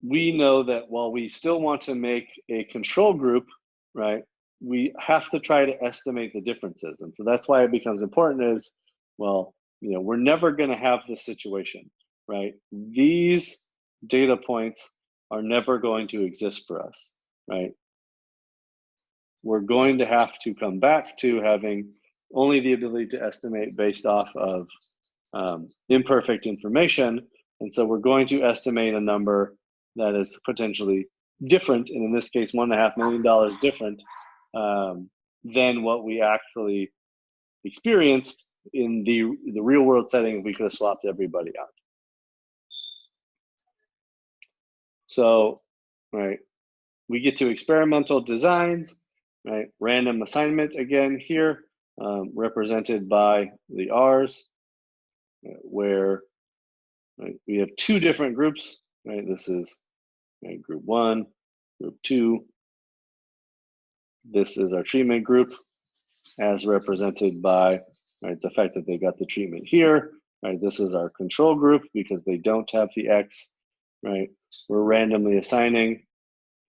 we know that while we still want to make a control group, right, we have to try to estimate the differences. And so that's why it becomes important is, well, we're never going to have this situation, right? These data points are never going to exist for us, right? We're going to have to come back to having only the ability to estimate based off of imperfect information. And so we're going to estimate a number that is potentially different, and in this case, $1.5 million different than what we actually experienced in the real world setting if we could have swapped everybody out. So, right, we get to experimental designs, right? Random assignment again here, represented by the R's, where we have two different groups, right? This is group 1, group 2. This is our treatment group as represented by the fact that they got the treatment here, right? This is our control group because they don't have the X, right? We're randomly assigning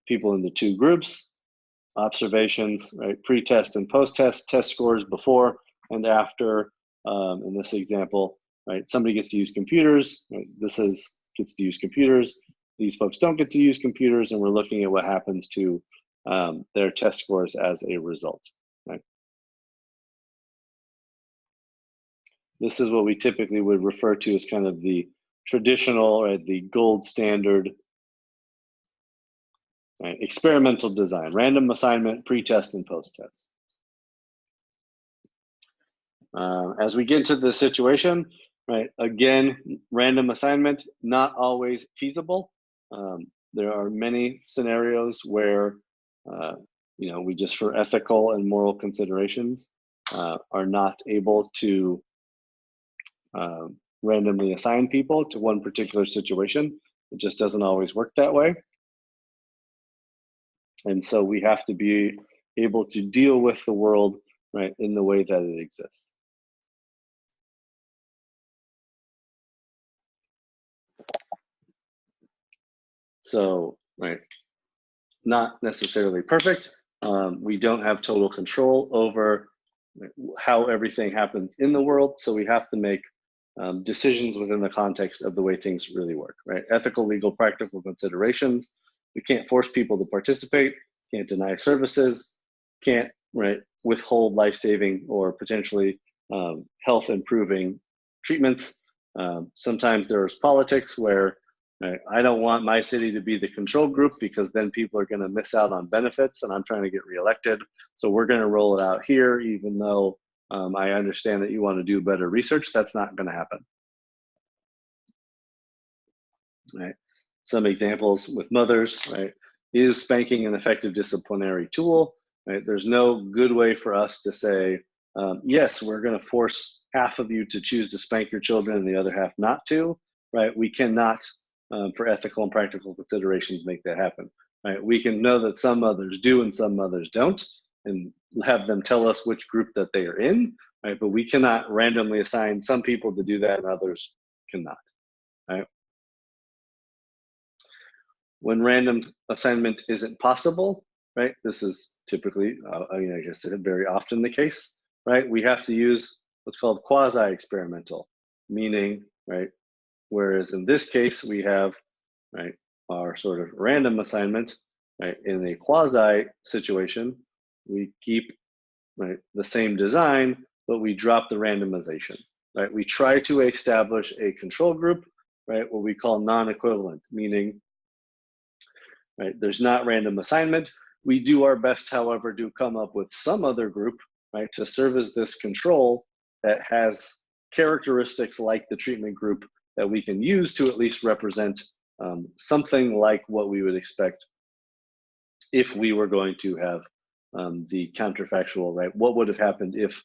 people into two groups, observations, right? Pre-test and post-test, test scores before and after. In this example, right? Somebody gets to use computers, right? Gets to use computers. These folks don't get to use computers, and we're looking at what happens to their test scores as a result, right? This is what we typically would refer to as kind of the traditional, right, the gold standard, right, experimental design, random assignment, pre-test and post-test. As we get into the situation, right, again, random assignment, not always feasible. There are many scenarios where, we just for ethical and moral considerations are not able to randomly assign people to one particular situation. It just doesn't always work that way. And so we have to be able to deal with the world, right, in the way that it exists. So, right, not necessarily perfect. We don't have total control over how everything happens in the world. So we have to make decisions within the context of the way things really work, right? Ethical, legal, practical considerations. We can't force people to participate, can't deny services, can't, right, withhold life-saving or potentially health improving treatments. Sometimes there's politics where I don't want my city to be the control group because then people are going to miss out on benefits and I'm trying to get reelected. So we're going to roll it out here, even though I understand that you want to do better research. That's not going to happen. Right. Some examples with mothers, right? Is spanking an effective disciplinary tool? Right. There's no good way for us to say, yes, we're going to force half of you to choose to spank your children and the other half not to. Right. We cannot, for ethical and practical considerations, make that happen. Right. We can know that some mothers do and some mothers don't, and have them tell us which group that they are in. Right. But we cannot randomly assign some people to do that and others cannot. Right. When random assignment isn't possible, right? This is typically, I guess, very often the case, right? We have to use what's called quasi-experimental, meaning, right? Whereas in this case, we have, right, our sort of random assignment, right? In a quasi situation, we keep, right, the same design, but we drop the randomization, right? We try to establish a control group, right? What we call non-equivalent, meaning, right, there's not random assignment. We do our best, however, to come up with some other group, right, to serve as this control that has characteristics like the treatment group that we can use to at least represent something like what we would expect if we were going to have the counterfactual, right? What would have happened if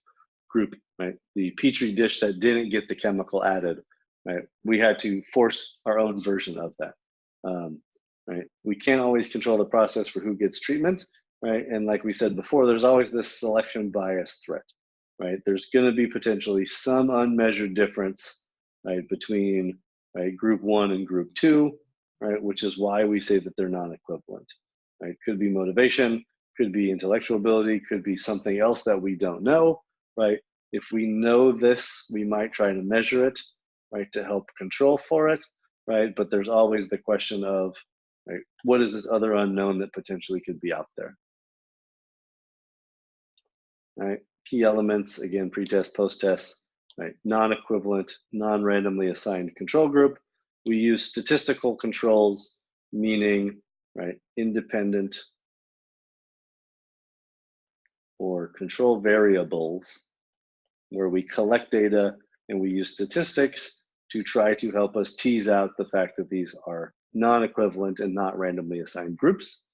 group, right, the Petri dish that didn't get the chemical added, right? We had to force our own version of that. Right? We can't always control the process for who gets treatment, right? And like we said before, there's always this selection bias threat, right? There's going to be potentially some unmeasured difference, right, between, right, group 1 and group 2, right? Which is why we say that they're non-equivalent, right? Could be motivation, could be intellectual ability, could be something else that we don't know, right? If we know this, we might try to measure it, right, to help control for it, right? But there's always the question of, right, what is this other unknown that potentially could be out there, right? Key elements, again, pretest, post-test, right? Non-equivalent, non-randomly assigned control group. We use statistical controls, meaning, right, independent or control variables, where we collect data and we use statistics to try to help us tease out the fact that these are non-equivalent and not randomly assigned groups,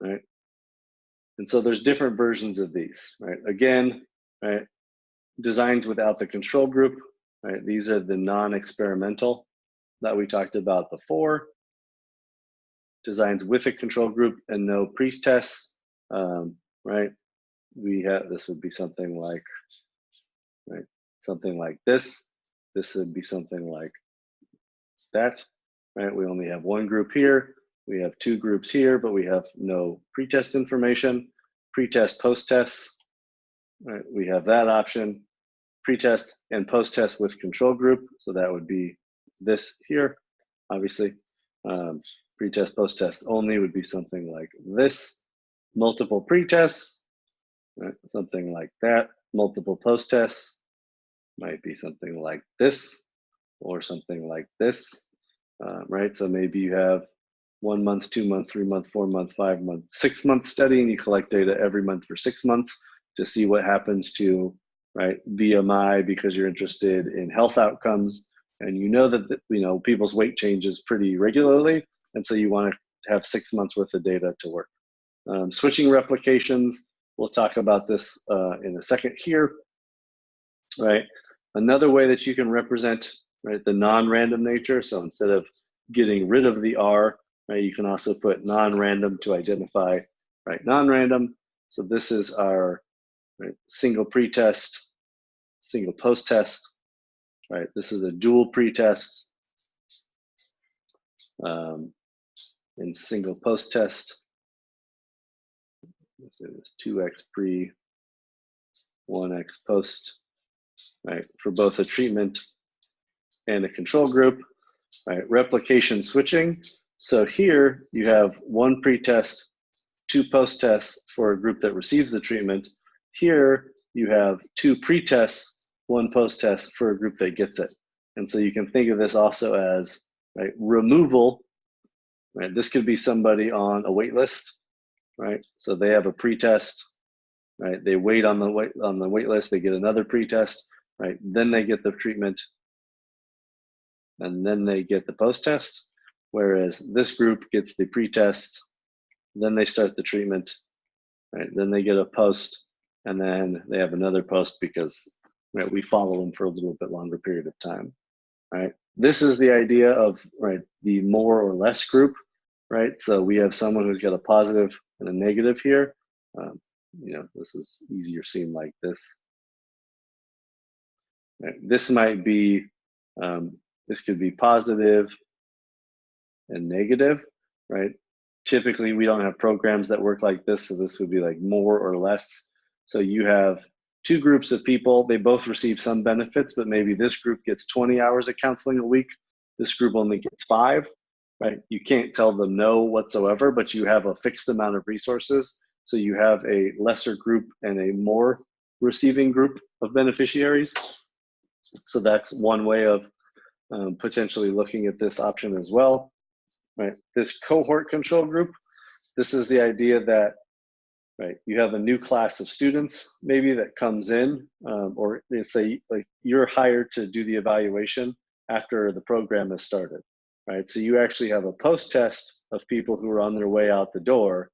right? And so there's different versions of these, right? Again, right, designs without the control group, right? These are the non-experimental that we talked about before. Designs with a control group and no pre-tests, right? We have, this would be something like, right, something like this. This would be something like that, right? We only have one group here. We have two groups here, but we have no pre-test information. Pre-test, post-test, right? We have that option. Pre-test and post-test with control group. So that would be this here, obviously. Pre-test, post-test only would be something like this. Multiple pre-tests, right? Something like that. Multiple post-tests might be something like this or something like this, right? So maybe you have 1 month, 2 month, 3 month, 4 month, 5 month, 6 month study, and you collect data every month for 6 months to see what happens to, right, BMI, because you're interested in health outcomes, and you know that people's weight changes pretty regularly, and so you want to have 6 months worth of data to work. Switching replications, we'll talk about this in a second here, right? Another way that you can represent, right, the non-random nature. So instead of getting rid of the R, right, you can also put non-random to identify, right, non-random. So this is our, right, single pre-test, single post-test, right? This is a dual pre-test and single post-test. Let's say this 2x pre, 1x post, right, for both a treatment and a control group, right? Replication switching. So here you have one pre-test, two post-tests for a group that receives the treatment. Here you have two pre-tests, one post-test for a group that gets it. And so you can think of this also as, right, removal, right? This could be somebody on a wait list, right? So they have a pre-test, right? They wait on the wait list, they get another pre-test, right? Then they get the treatment, and then they get the post-test. Whereas this group gets the pre-test, then they start the treatment, right? Then they get a post, and then they have another post because, right, we follow them for a little bit longer period of time, right? This is the idea of, right, the more or less group, right? So we have someone who's got a positive and a negative here. This is easier seen like this. Right? This might be, this could be positive and negative, right? Typically, we don't have programs that work like this, so this would be like more or less. So you have two groups of people, they both receive some benefits, but maybe this group gets 20 hours of counseling a week, this group only gets 5, right? You can't tell them no whatsoever, but you have a fixed amount of resources. So you have a lesser group and a more receiving group of beneficiaries. So that's one way of potentially looking at this option as well, right? This cohort control group, this is the idea that, right, you have a new class of students maybe that comes in, or let's say like you're hired to do the evaluation after the program has started, right? So you actually have a post-test of people who are on their way out the door,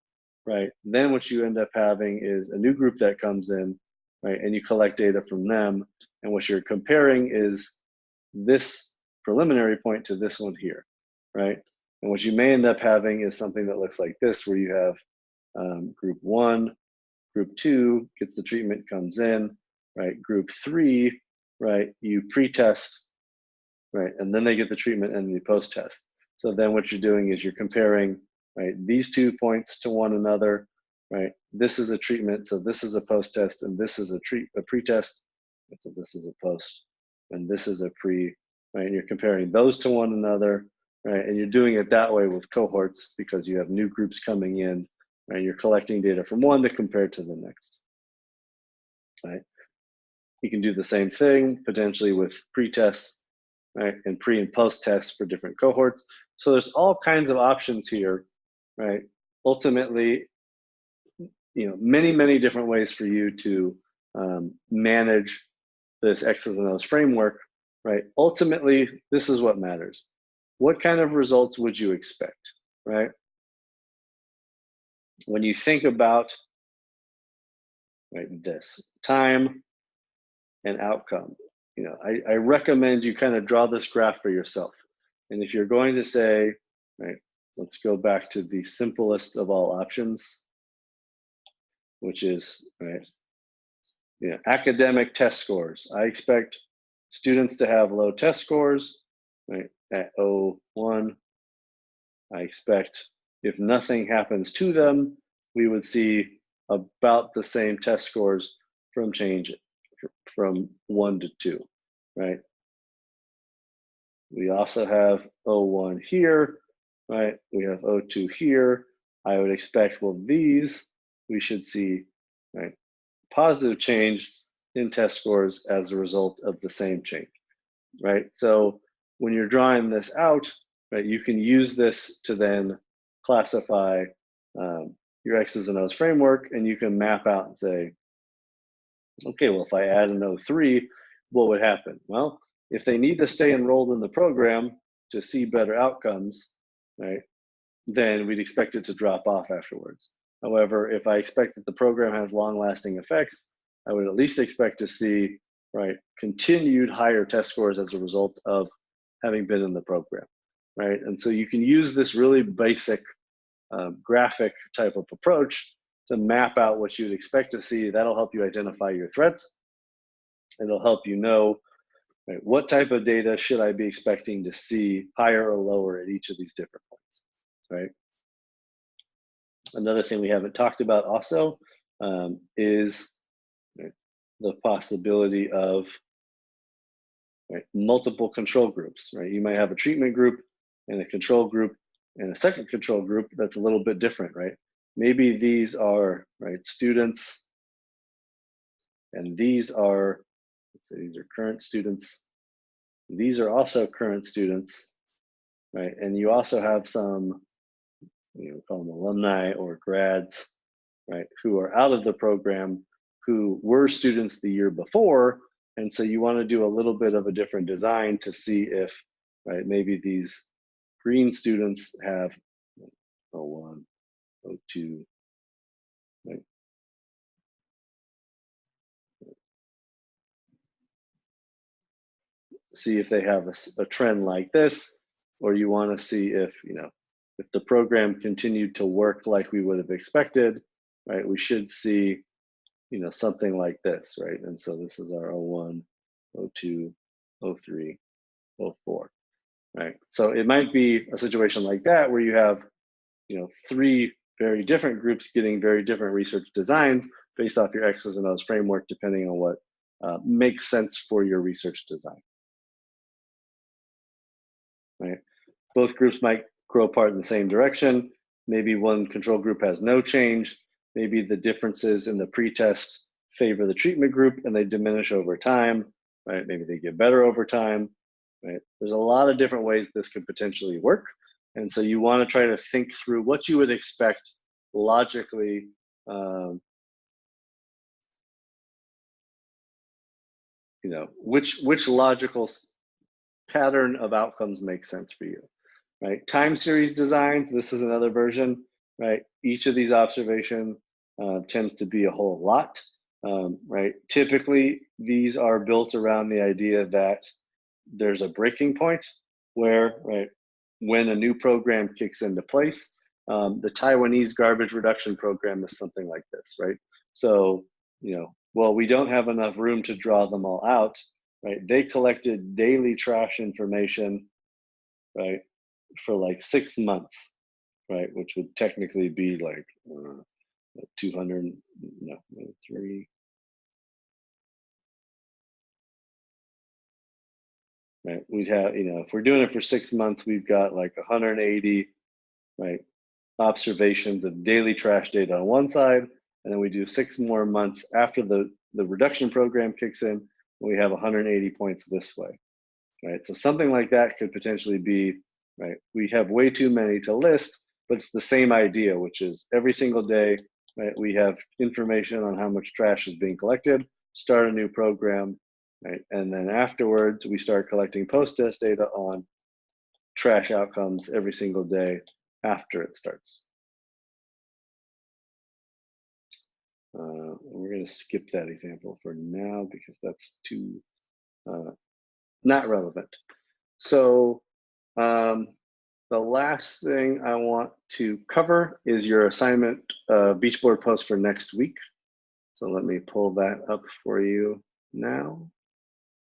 right? Then what you end up having is a new group that comes in, right? And you collect data from them. And what you're comparing is this preliminary point to this one here, right? And what you may end up having is something that looks like this, where you have group 1, group 2 gets the treatment, comes in, right? Group 3, right, you pre-test, right, and then they get the treatment and the post-test. So then what you're doing is you're comparing, right, these 2 points to one another, right? This is a treatment, so this is a post-test, and this is a pre-test, so this is a post, and this is a pre, right? And you're comparing those to one another, right? And you're doing it that way with cohorts because you have new groups coming in, right? You're collecting data from one to compare to the next, right? You can do the same thing potentially with pre-tests, right? And pre and post-tests for different cohorts. So there's all kinds of options here, right? Ultimately, many different ways for you to manage this X's and O's framework, right? Ultimately, this is what matters. What kind of results would you expect, right? When you think about, right, this time and outcome, I recommend you kind of draw this graph for yourself. And if you're going to say, right, let's go back to the simplest of all options, which is, right, academic test scores. I expect students to have low test scores, right, at O1. I expect if nothing happens to them, we would see about the same test scores from change from 1 to 2, right? We also have O1 here, right? We have O2 here. I would expect, well, these we should see, right, positive change in test scores as a result of the same change, right? So when you're drawing this out, right, you can use this to then classify your X's and O's framework, and you can map out and say, okay, well, if I add an O3, what would happen? Well, if they need to stay enrolled in the program to see better outcomes, right, then we'd expect it to drop off afterwards. However, if I expect that the program has long-lasting effects, I would at least expect to see, right, continued higher test scores as a result of having been in the program, right? And so you can use this really basic graphic type of approach to map out what you'd expect to see. That'll help you identify your threats. It'll help you know, right, what type of data should I be expecting to see higher or lower at each of these different points, right? Another thing we haven't talked about also is, right, the possibility of, right, multiple control groups, right? You might have a treatment group and a control group and a second control group that's a little bit different, right? Maybe these are, right, students, and these are, let's say these are current students. These are also current students, right? And you also have some, call them alumni or grads, right, who are out of the program, who were students the year before. And so you want to do a little bit of a different design to see if, right, maybe these green students have O1, O2, right? See if they have a trend like this, or you want to see if, if the program continued to work like we would have expected, right? We should see, something like this, right? And so this is our O1, O2, O3, O4, right? So it might be a situation like that where you have, 3 very different groups getting very different research designs based off your X's and O's framework, depending on what makes sense for your research design, right? Both groups might grow apart in the same direction. Maybe one control group has no change. Maybe the differences in the pretest favor the treatment group and they diminish over time, right? Maybe they get better over time, right? There's a lot of different ways this could potentially work. And so you want to try to think through what you would expect logically, which logical pattern of outcomes makes sense for you, right? Time series designs, this is another version, right? Each of these observations tends to be a whole lot, right? Typically, these are built around the idea that there's a breaking point where, right, when a new program kicks into place, the Taiwanese garbage reduction program is something like this, right? So, well, we don't have enough room to draw them all out, right? They collected daily trash information, right? for like 6 months, right? Which would technically be like 200, no, 3, right? We'd have, if we're doing it for 6 months, we've got like 180, right, observations of daily trash data on one side, and then we do 6 more months after the reduction program kicks in, and we have 180 points this way, right? So something like that could potentially be, right, we have way too many to list, but it's the same idea, which is every single day, right, we have information on how much trash is being collected, start a new program, right, and then afterwards we start collecting post-test data on trash outcomes every single day after it starts. We're going to skip that example for now because that's too not relevant. So the last thing I want to cover is your assignment Beachboard post for next week. So let me pull that up for you now.